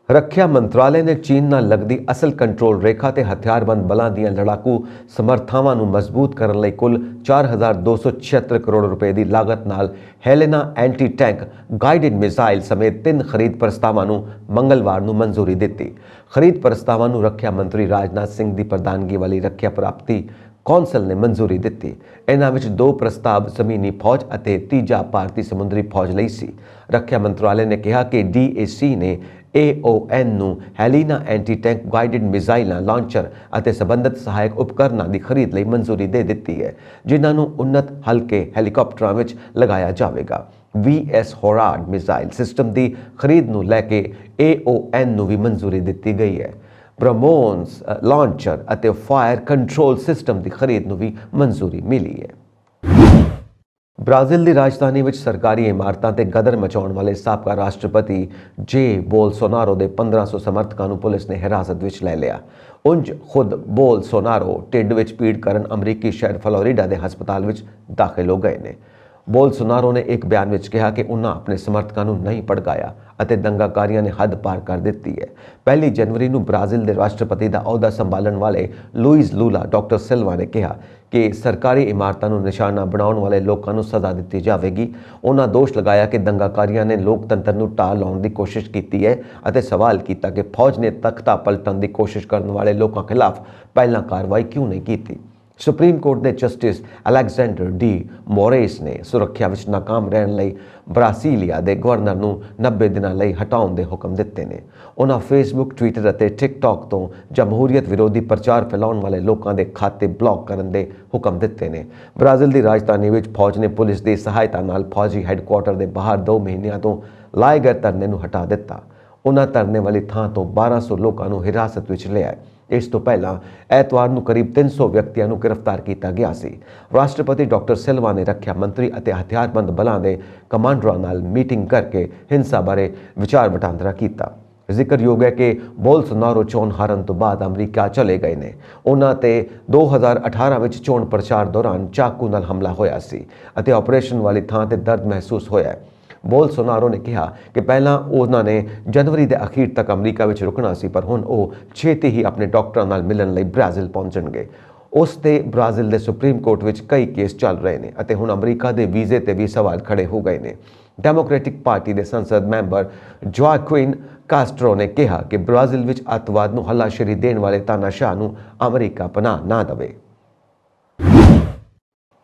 ਰੱਖਿਆ ਮੰਤਰਾਲੇ ਨੇ ਚੀਨ ਨਾਲ ਲੱਗਦੀ ਅਸਲ ਕੰਟਰੋਲ ਰੇਖਾ ਤੇ ਹਥਿਆਰਬੰਦ ਬਲਾਂ ਦੀਆਂ ਲੜਾਕੂ ਸਮਰੱਥਾਵਾਂ ਨੂੰ ਮਜ਼ਬੂਤ ਕਰਨ ਲਈ ਕੁੱਲ 4,276 ਕਰੋੜ ਰੁਪਏ ਦੀ ਲਾਗਤ ਨਾਲ ਹੈਲੇਨਾ ਐਂਟੀ ਟੈਂਕ ਗਾਈਡਡ ਮਿਜ਼ਾਈਲ ਸਮੇਤ 3 ਖਰੀਦ ਪ੍ਰਸਤਾਵਾਂ ਨੂੰ ਮੰਗਲਵਾਰ ਨੂੰ ਮਨਜ਼ੂਰੀ ਦਿੱਤੀ। ਖਰੀਦ ਪ੍ਰਸਤਾਵਾਂ ਨੂੰ ਰੱਖਿਆ ਮੰਤਰੀ ਰਾਜਨਾਥ ਸਿੰਘ ਦੀ ਪ੍ਰਧਾਨਗੀ ਵਾਲੀ ਰੱਖਿਆ ਪ੍ਰਾਪਤੀ ਕੌਂਸਲ ਨੇ ਮਨਜ਼ੂਰੀ ਦਿੱਤੀ। ਇਹਨਾਂ ਵਿੱਚ 2 ਪ੍ਰਸਤਾਵ ਜ਼ਮੀਨੀ ਫੌਜ ਅਤੇ ਤੀਜਾ ਭਾਰਤੀ ਸਮੁੰਦਰੀ ਫੌਜ ਲਈ ਸੀ। ਰੱਖਿਆ ਮੰਤਰਾਲੇ ਨੇ ਕਿਹਾ ਕਿ DAC ਨੇ AON ਨੂੰ ਹੈਲੀਨਾ ਐਂਟੀ ਟੈਂਕ ਗਾਈਡਡ ਮਿਜ਼ਾਈਲਾਂ, ਲਾਂਚਰ ਅਤੇ ਸੰਬੰਧਿਤ ਸਹਾਇਕ ਉਪਕਰਨਾਂ ਦੀ ਖਰੀਦ ਲਈ ਮਨਜ਼ੂਰੀ ਦੇ ਦਿੱਤੀ ਹੈ, ਜਿਨ੍ਹਾਂ ਨੂੰ ਉੱਨਤ ਹਲਕੇ ਹੈਲੀਕਾਪਟਰਾਂ ਵਿੱਚ ਲਗਾਇਆ ਜਾਵੇਗਾ। VS ਹੋਰਾਡ ਮਿਜ਼ਾਈਲ ਸਿਸਟਮ ਦੀ ਖਰੀਦ ਨੂੰ ਲੈ ਕੇ AON ਨੂੰ ਵੀ ਮਨਜ਼ੂਰੀ ਦਿੱਤੀ ਗਈ ਹੈ। ਬ੍ਰਹਮੋਸ ਲਾਂਚਰ ਅਤੇ ਫਾਇਰ ਕੰਟਰੋਲ ਸਿਸਟਮ ਦੀ ਖਰੀਦ ਨੂੰ ਵੀ ਮਨਜ਼ੂਰੀ ਮਿਲੀ ਹੈ। ਬ੍ਰਾਜ਼ੀਲ ਦੀ ਰਾਜਧਾਨੀ ਵਿੱਚ ਸਰਕਾਰੀ ਇਮਾਰਤਾਂ ਤੇ ਗਦਰ ਮਚਾਉਣ ਵਾਲੇ ਸਾਬਕਾ ਰਾਸ਼ਟਰਪਤੀ ਜੇ ਬੋਲਸੋਨਾਰੋ ਦੇ 1500 ਸਮਰਥਕਾਂ ਨੂੰ ਪੁਲਿਸ ਨੇ ਹਿਰਾਸਤ ਵਿੱਚ ਲੈ ਲਿਆ। ਉਂਝ ਖੁਦ ਬੋਲਸੋਨਾਰੋ ਢਿੱਡ ਵਿੱਚ ਪੀੜ ਕਾਰਨ ਅਮਰੀਕੀ ਸ਼ਹਿਰ ਫਲੋਰੀਡਾ ਦੇ ਹਸਪਤਾਲ ਵਿੱਚ ਦਾਖਲ ਹੋ ਗਏ ਨੇ। ਬੋਲਸੋਨਾਰੋ ਨੇ ਇੱਕ ਬਿਆਨ ਵਿੱਚ ਕਿਹਾ ਕਿ ਉਨ੍ਹਾਂ ਆਪਣੇ ਸਮਰਥਕਾਂ ਨੂੰ ਨਹੀਂ ਭੜਕਾਇਆ ਅਤੇ ਦੰਗਾਕਾਰੀਆਂ ਨੇ ਹੱਦ ਪਾਰ ਕਰ ਦਿੱਤੀ ਹੈ। 1 ਜਨਵਰੀ ਨੂੰ ਬ੍ਰਾਜ਼ੀਲ ਦੇ ਰਾਸ਼ਟਰਪਤੀ ਦਾ ਅਹੁਦਾ ਸੰਭਾਲਣ ਵਾਲੇ ਲੂਇਜ਼ ਲੂਲਾ ਡਾਕਟਰ ਸਿਲਵਾ ਨੇ ਕਿਹਾ ਕਿ ਸਰਕਾਰੀ ਇਮਾਰਤਾਂ ਨੂੰ ਨਿਸ਼ਾਨਾ ਬਣਾਉਣ ਵਾਲੇ ਲੋਕਾਂ ਨੂੰ ਸਜ਼ਾ ਦਿੱਤੀ ਜਾਵੇਗੀ। ਉਹਨਾਂ ਦੋਸ਼ ਲਗਾਇਆ ਕਿ ਦੰਗਾਕਾਰੀਆਂ ਨੇ ਲੋਕਤੰਤਰ ਨੂੰ ਢਾਹ ਲਾਉਣ ਦੀ ਕੋਸ਼ਿਸ਼ ਕੀਤੀ ਹੈ ਅਤੇ ਸਵਾਲ ਕੀਤਾ ਕਿ ਫੌਜ ਨੇ ਤਖਤਾ ਪਲਟਣ ਦੀ ਕੋਸ਼ਿਸ਼ ਕਰਨ ਵਾਲੇ ਲੋਕਾਂ ਖਿਲਾਫ ਪਹਿਲਾਂ ਕਾਰਵਾਈ ਕਿਉਂ ਨਹੀਂ ਕੀਤੀ। ਸੁਪਰੀਮ ਕੋਰਟ ਦੇ ਜਸਟਿਸ ਅਲੈਗਜ਼ੈਂਡਰ ਡੀ ਮੋਰੇਸ ਨੇ ਸੁਰੱਖਿਆ ਵਿੱਚ ਨਾਕਾਮ ਰਹਿਣ ਲਈ ਬ੍ਰਾਸੀਲੀਆ ਦੇ ਗਵਰਨਰ ਨੂੰ 90 ਦਿਨਾਂ ਲਈ ਹਟਾਉਣ ਦੇ ਹੁਕਮ ਦਿੱਤੇ ਨੇ। ਉਹਨਾਂ ਫੇਸਬੁੱਕ, ਟਵਿੱਟਰ ਅਤੇ ਟਿਕਟੌਕ ਤੋਂ ਜਮਹੂਰੀਅਤ ਵਿਰੋਧੀ ਪ੍ਰਚਾਰ ਫੈਲਾਉਣ ਵਾਲੇ ਲੋਕਾਂ ਦੇ ਖਾਤੇ ਬਲੌਕ ਕਰਨ ਦੇ ਹੁਕਮ ਦਿੱਤੇ ਨੇ। ਬ੍ਰਾਜ਼ੀਲ ਦੀ ਰਾਜਧਾਨੀ ਵਿੱਚ ਫੌਜ ਨੇ ਪੁਲਿਸ ਦੀ ਸਹਾਇਤਾ ਨਾਲ ਫੌਜੀ ਹੈੱਡਕੁਆਰਟਰ ਦੇ ਬਾਹਰ 2 ਮਹੀਨਿਆਂ ਤੋਂ ਲਾਏ ਗਏ ਧਰਨੇ ਨੂੰ ਹਟਾ ਦਿੱਤਾ। ਉਹਨਾਂ ਧਰਨੇ ਵਾਲੀ ਥਾਂ ਤੋਂ 1200 ਲੋਕਾਂ ਨੂੰ ਹਿਰਾਸਤ ਵਿੱਚ ਲਿਆ। ਇਸ ਤੋਂ ਪਹਿਲਾਂ ਐਤਵਾਰ ਨੂੰ ਕਰੀਬ 300 ਵਿਅਕਤੀਆਂ ਨੂੰ ਗ੍ਰਿਫਤਾਰ ਕੀਤਾ ਗਿਆ ਸੀ। ਰਾਸ਼ਟਰਪਤੀ ਡਾਕਟਰ ਸਿਲਵਾ ਨੇ ਰੱਖਿਆ ਮੰਤਰੀ ਅਤੇ ਹਥਿਆਰਬੰਦ ਬਲਾਂ ਦੇ ਕਮਾਂਡਰਾਂ ਨਾਲ ਮੀਟਿੰਗ ਕਰਕੇ ਹਿੰਸਾ ਬਾਰੇ ਵਿਚਾਰ ਵਟਾਂਦਰਾ ਕੀਤਾ। ਜ਼ਿਕਰਯੋਗ ਹੈ ਕਿ ਬੋਲਸੋਨਾਰੋ ਚੋਣ ਹਾਰਨ ਤੋਂ ਬਾਅਦ ਅਮਰੀਕਾ ਚਲੇ ਗਏ ਨੇ। ਉਹਨਾਂ ਤੇ 2018 ਵਿੱਚ ਚੋਣ ਪ੍ਰਚਾਰ ਦੌਰਾਨ ਚਾਕੂ ਨਾਲ ਹਮਲਾ ਹੋਇਆ ਸੀ ਅਤੇ ਆਪਰੇਸ਼ਨ ਵਾਲੀ ਥਾਂ ਤੇ ਦਰਦ ਮਹਿਸੂਸ ਹੋਇਆ। ਬੋਲਸੋਨਾਰੋ ਨੇ ਕਿਹਾ ਕਿ ਪਹਿਲਾਂ ਉਹਨਾਂ ਨੇ ਜਨਵਰੀ ਦੇ ਅਖੀਰ ਤੱਕ ਅਮਰੀਕਾ ਵਿੱਚ ਰੁਕਣਾ ਸੀ, ਪਰ ਹੁਣ ਉਹ ਛੇਤੀ ਹੀ ਆਪਣੇ ਡਾਕਟਰਾਂ ਨਾਲ ਮਿਲਣ ਲਈ ਬ੍ਰਾਜ਼ੀਲ ਪਹੁੰਚਣਗੇ। ਉਸ ਤੇ ਬ੍ਰਾਜ਼ੀਲ ਦੇ ਸੁਪਰੀਮ ਕੋਰਟ ਵਿੱਚ ਕਈ ਕੇਸ ਚੱਲ ਰਹੇ ਨੇ ਅਤੇ ਹੁਣ ਅਮਰੀਕਾ ਦੇ ਵੀਜ਼ੇ ਤੇ ਵੀ ਸਵਾਲ ਖੜੇ ਹੋ ਗਏ ਨੇ। ਡੈਮੋਕ੍ਰੈਟਿਕ ਪਾਰਟੀ ਦੇ ਸੰਸਦ ਮੈਂਬਰ ਜੋਆਕੁਇਨ ਕਾਸਟਰੋ ਨੇ ਕਿਹਾ ਕਿ ਬ੍ਰਾਜ਼ੀਲ ਵਿੱਚ ਅੱਤਵਾਦ ਨੂੰ ਹੱਲਾਸ਼ੇਰੀ ਦੇਣ ਵਾਲੇ ਤਾਨਾਸ਼ਾਹ ਨੂੰ ਅਮਰੀਕਾ ਪਨਾਹ ਨਾ ਦੇਵੇ।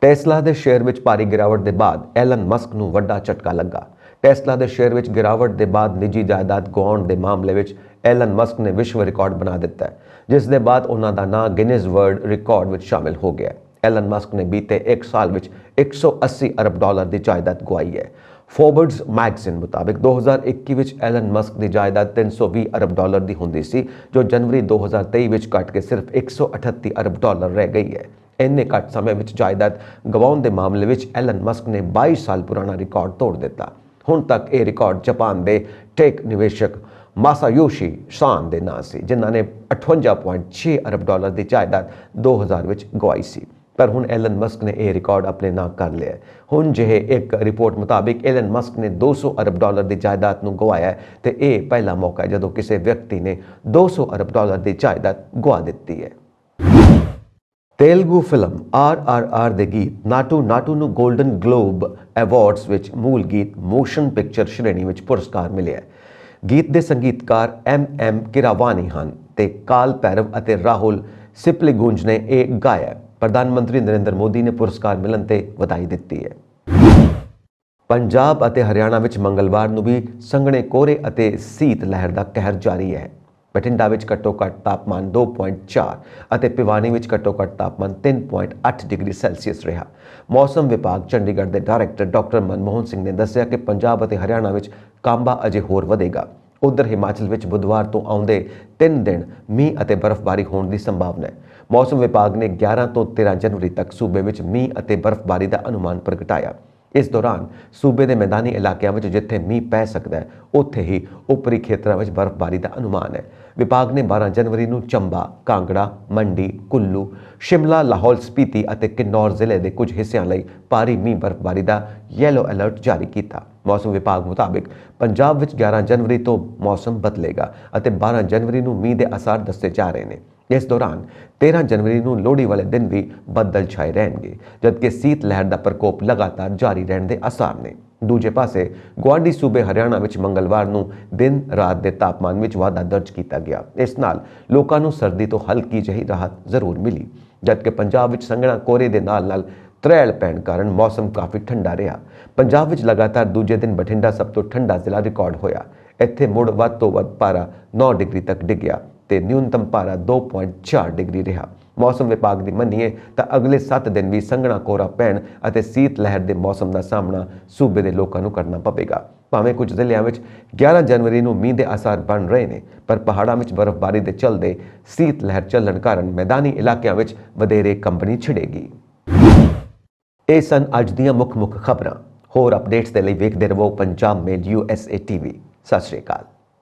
ਟੈਸਲਾ ਦੇ ਸ਼ੇਅਰ ਵਿੱਚ ਭਾਰੀ ਗਿਰਾਵਟ ਦੇ ਬਾਅਦ ਐਲਨ ਮਸਕ ਨੂੰ ਵੱਡਾ ਝਟਕਾ ਲੱਗਾ। ਟੈਸਲਾ ਦੇ ਸ਼ੇਅਰ ਵਿੱਚ ਗਿਰਾਵਟ ਦੇ ਬਾਅਦ ਨਿੱਜੀ ਜਾਇਦਾਦ ਗੁਆਉਣ ਦੇ ਮਾਮਲੇ ਵਿੱਚ ਐਲਨ ਮਸਕ ਨੇ ਵਿਸ਼ਵ ਰਿਕਾਰਡ ਬਣਾ ਦਿੱਤਾ ਹੈ, ਜਿਸ ਦੇ ਬਾਅਦ ਉਹਨਾਂ ਦਾ ਨਾਂ ਗਿਨੀਜ਼ ਵਰਲਡ ਰਿਕਾਰਡ ਵਿੱਚ ਸ਼ਾਮਿਲ ਹੋ ਗਿਆ। ਐਲਨ ਮਸਕ ਨੇ ਬੀਤੇ 1 ਸਾਲ ਵਿੱਚ 180 ਅਰਬ ਡਾਲਰ ਦੀ ਜਾਇਦਾਦ ਗੁਆਈ ਹੈ। ਫੋਰਬਸ ਮੈਗਜ਼ੀਨ ਮੁਤਾਬਿਕ 2021 ਵਿੱਚ ਐਲਨ ਮਸਕ ਦੀ ਜਾਇਦਾਦ 320 ਅਰਬ ਡਾਲਰ ਦੀ ਹੁੰਦੀ ਸੀ, ਜੋ ਜਨਵਰੀ 2023 ਵਿੱਚ ਘਟ ਕੇ ਸਿਰਫ 138 ਅਰਬ ਡਾਲਰ ਰਹਿ ਗਈ ਹੈ। ਇੰਨੇ ਘੱਟ ਸਮੇਂ ਵਿੱਚ ਜਾਇਦਾਦ ਗਵਾਉਣ ਦੇ ਮਾਮਲੇ ਵਿੱਚ ਐਲਨ ਮਸਕ ਨੇ 22 ਸਾਲ ਪੁਰਾਣਾ ਰਿਕਾਰਡ ਤੋੜ ਦਿੱਤਾ। ਹੁਣ ਤੱਕ ਇਹ ਰਿਕਾਰਡ ਜਾਪਾਨ ਦੇ ਟੈਕ ਨਿਵੇਸ਼ਕ ਮਾਸਾਯੋਸ਼ੀ ਸਾਨ ਦੇ ਨਾਂ ਸੀ, ਜਿਨ੍ਹਾਂ ਨੇ 58.6 ਅਰਬ ਡਾਲਰ ਦੀ ਜਾਇਦਾਦ 2000 ਵਿੱਚ ਗਵਾਈ ਸੀ, ਪਰ ਹੁਣ ਐਲਨ ਮਸਕ ਨੇ ਇਹ ਰਿਕਾਰਡ ਆਪਣੇ ਨਾਂ ਕਰ ਲਿਆ। ਹੁਣ ਜਿਹੇ ਇੱਕ ਰਿਪੋਰਟ ਮੁਤਾਬਿਕ ਐਲਨ ਮਸਕ ਨੇ 200 ਅਰਬ ਡਾਲਰ ਦੀ ਜਾਇਦਾਦ ਨੂੰ ਗਵਾਇਆ ਤੇ ਇਹ ਪਹਿਲਾ ਮੌਕਾ ਹੈ ਜਦੋਂ ਕਿਸੇ ਵਿਅਕਤੀ ਨੇ 200 ਅਰਬ ਡਾਲਰ ਦੀ ਜਾਇਦਾਦ ਗਵਾ ਦਿੱਤੀ ਹੈ। ਤੇਲਗੂ ਫਿਲਮ RRR ਦੇ ਗੀਤ ਨਾਟੂ ਨਾਟੂ ਨੂੰ ਗੋਲਡਨ ਗਲੋਬ ਅਵਾਰਡਸ ਵਿੱਚ ਮੂਲ ਗੀਤ ਮੋਸ਼ਨ ਪਿਕਚਰ ਸ਼੍ਰੇਣੀ ਵਿੱਚ ਪੁਰਸਕਾਰ ਮਿਲਿਆ। ਗੀਤ ਦੇ ਸੰਗੀਤਕਾਰ MM ਕਿਰਾਵਾਨੀ ਹਨ ਤੇ ਕਾਲ ਭੈਰਵ ਅਤੇ ਰਾਹੁਲ ਸਿਪਲੀਗੁੰਜ ਨੇ ਇਹ ਗਾਇਆ। ਪ੍ਰਧਾਨ ਮੰਤਰੀ ਨਰਿੰਦਰ ਮੋਦੀ ਨੇ ਪੁਰਸਕਾਰ ਮਿਲਣ ਤੇ ਵਧਾਈ ਦਿੱਤੀ ਹੈ। ਪੰਜਾਬ ਅਤੇ ਹਰਿਆਣਾ ਵਿੱਚ ਮੰਗਲਵਾਰ ਨੂੰ ਵੀ ਸੰਘਣੇ ਕੋਹਰੇ ਅਤੇ ਸੀਤ ਲਹਿਰ ਦਾ ਕਹਿਰ ਜਾਰੀ ਹੈ। ਬਠਿੰਡਾ ਵਿੱਚ ਘੱਟੋ-ਘੱਟ ਤਾਪਮਾਨ 2.4 ਅਤੇ ਭਿਵਾਨੀ ਵਿੱਚ ਘੱਟੋ-ਘੱਟ ਤਾਪਮਾਨ 3.8 ਡਿਗਰੀ ਸੈਲਸੀਅਸ ਰਿਹਾ। ਮੌਸਮ ਵਿਭਾਗ ਚੰਡੀਗੜ੍ਹ ਦੇ ਡਾਇਰੈਕਟਰ ਡਾਕਟਰ ਮਨਮੋਹਨ ਸਿੰਘ ਨੇ ਦੱਸਿਆ ਕਿ ਪੰਜਾਬ ਅਤੇ ਹਰਿਆਣਾ ਵਿੱਚ ਕਾਂਬਾ ਅਜੇ ਹੋਰ ਵਧੇਗਾ। ਉਧਰ ਹਿਮਾਚਲ ਵਿੱਚ ਬੁੱਧਵਾਰ ਤੋਂ ਆਉਂਦੇ 3 ਦਿਨ ਮੀਂਹ ਅਤੇ ਬਰਫ਼ਬਾਰੀ ਹੋਣ ਦੀ ਸੰਭਾਵਨਾ ਹੈ। ਮੌਸਮ ਵਿਭਾਗ ਨੇ 11 ਤੋਂ 13 ਜਨਵਰੀ ਤੱਕ ਸੂਬੇ ਵਿੱਚ ਮੀਂਹ ਅਤੇ ਬਰਫ਼ਬਾਰੀ ਦਾ ਅਨੁਮਾਨ ਪ੍ਰਗਟਾਇਆ। ਇਸ ਦੌਰਾਨ ਸੂਬੇ ਦੇ ਮੈਦਾਨੀ ਇਲਾਕਿਆਂ ਵਿੱਚ ਜਿੱਥੇ ਮੀਂਹ ਪੈ ਸਕਦਾ ਹੈ, ਉੱਥੇ ਹੀ ਉੱਪਰੀ ਖੇਤਰਾਂ ਵਿੱਚ ਬਰਫ਼ਬਾਰੀ ਦਾ ਅਨੁਮਾਨ ਹੈ। ਵਿਭਾਗ ਨੇ 12 ਜਨਵਰੀ ਨੂੰ ਚੰਬਾ, ਕਾਂਗੜਾ, ਮੰਡੀ, ਕੁੱਲੂ, ਸ਼ਿਮਲਾ, ਲਾਹੌਲ ਸਪੀਤੀ ਅਤੇ ਕਿੰਨੌਰ ਜ਼ਿਲ੍ਹੇ ਦੇ ਕੁਝ ਹਿੱਸਿਆਂ ਲਈ ਭਾਰੀ ਮੀਂਹ ਬਰਫ਼ਬਾਰੀ ਦਾ ਯੈਲੋ ਅਲਰਟ ਜਾਰੀ ਕੀਤਾ। ਮੌਸਮ ਵਿਭਾਗ ਮੁਤਾਬਿਕ ਪੰਜਾਬ ਵਿੱਚ 11 ਜਨਵਰੀ ਤੋਂ ਮੌਸਮ ਬਦਲੇਗਾ ਅਤੇ 12 ਜਨਵਰੀ ਨੂੰ ਮੀਂਹ ਦੇ ਅਸਾਰ ਦੱਸੇ ਜਾ ਰਹੇ ਨੇ। ਇਸ ਦੌਰਾਨ 13 ਜਨਵਰੀ ਨੂੰ ਲੋਹੜੀ ਵਾਲੇ ਦਿਨ ਵੀ ਬੱਦਲ ਛਾਏ ਰਹਿਣਗੇ, ਜਦਕਿ ਸੀਤ ਲਹਿਰ ਦਾ ਪ੍ਰਕੋਪ ਲਗਾਤਾਰ ਜਾਰੀ ਰਹਿਣ ਦੇ ਅਸਾਰ ਨੇ। ਦੂਜੇ ਪਾਸੇ ਗੁਆਂਢੀ ਸੂਬੇ ਹਰਿਆਣਾ ਵਿੱਚ ਮੰਗਲਵਾਰ ਨੂੰ ਦਿਨ ਰਾਤ ਦੇ ਤਾਪਮਾਨ ਵਿੱਚ ਵਾਧਾ ਦਰਜ ਕੀਤਾ ਗਿਆ। ਇਸ ਨਾਲ ਲੋਕਾਂ ਨੂੰ ਸਰਦੀ ਤੋਂ ਹਲਕੀ ਜਿਹੀ ਰਾਹਤ ਜ਼ਰੂਰ ਮਿਲੀ, ਜਦਕਿ ਪੰਜਾਬ ਵਿੱਚ ਸੰਘਣਾ ਕੋਹਰੇ ਦੇ ਨਾਲ ਤਰੇਲ ਪੈਣ ਕਾਰਨ ਮੌਸਮ ਕਾਫੀ ਠੰਡਾ ਰਿਹਾ। ਪੰਜਾਬ ਵਿੱਚ ਲਗਾਤਾਰ ਦੂਜੇ ਦਿਨ ਬਠਿੰਡਾ ਸਭ ਤੋਂ ਠੰਡਾ ਜ਼ਿਲ੍ਹਾ ਰਿਕਾਰਡ ਹੋਇਆ। ਇੱਥੇ ਮੁੜ ਵੱਧ ਤੋਂ ਵੱਧ ਪਾਰਾ 9 ਡਿਗਰੀ ਤੱਕ ਡਿੱਗਿਆ ਤੇ ਨਿਊਨਤਮ ਪਾਰਾ 2.4 ਡਿਗਰੀ ਰਿਹਾ। ਮੌਸਮ ਵਿਭਾਗ ਦੀ ਮੰਨੀਏ ਤਾਂ ਅਗਲੇ 7 ਦਿਨ ਵੀ ਸੰਘਣਾ ਕੋਹਰਾ ਪੈਣ ਅਤੇ ਸੀਤ ਲਹਿਰ ਦੇ ਮੌਸਮ ਦਾ ਸਾਹਮਣਾ ਸੂਬੇ ਦੇ ਲੋਕਾਂ ਨੂੰ ਕਰਨਾ ਪਵੇਗਾ। ਭਾਵੇਂ ਕੁਝ ਜ਼ਿਲ੍ਹਿਆਂ ਵਿੱਚ 11 ਜਨਵਰੀ ਨੂੰ ਮੀਂਹ ਦੇ ਅਸਾਰ ਬਣ ਰਹੇ ਨੇ, ਪਰ ਪਹਾੜਾਂ ਵਿੱਚ ਬਰਫ਼ਬਾਰੀ ਦੇ ਚੱਲਦੇ ਸੀਤ ਲਹਿਰ ਚੱਲਣ ਕਾਰਨ ਮੈਦਾਨੀ ਇਲਾਕਿਆਂ ਵਿੱਚ ਵਧੇਰੇ ਕੰਬਣੀ ਛਿੜੇਗੀ। ਇਹ ਸਨ ਅੱਜ ਦੀਆਂ ਮੁੱਖ ਖਬਰਾਂ। ਹੋਰ ਅਪਡੇਟਸ ਦੇ ਲਈ ਵੇਖਦੇ ਰਹੋ ਪੰਜਾਬ ਮੇਲ USA TV। ਸਤਿ ਸ਼੍ਰੀ ਅਕਾਲ।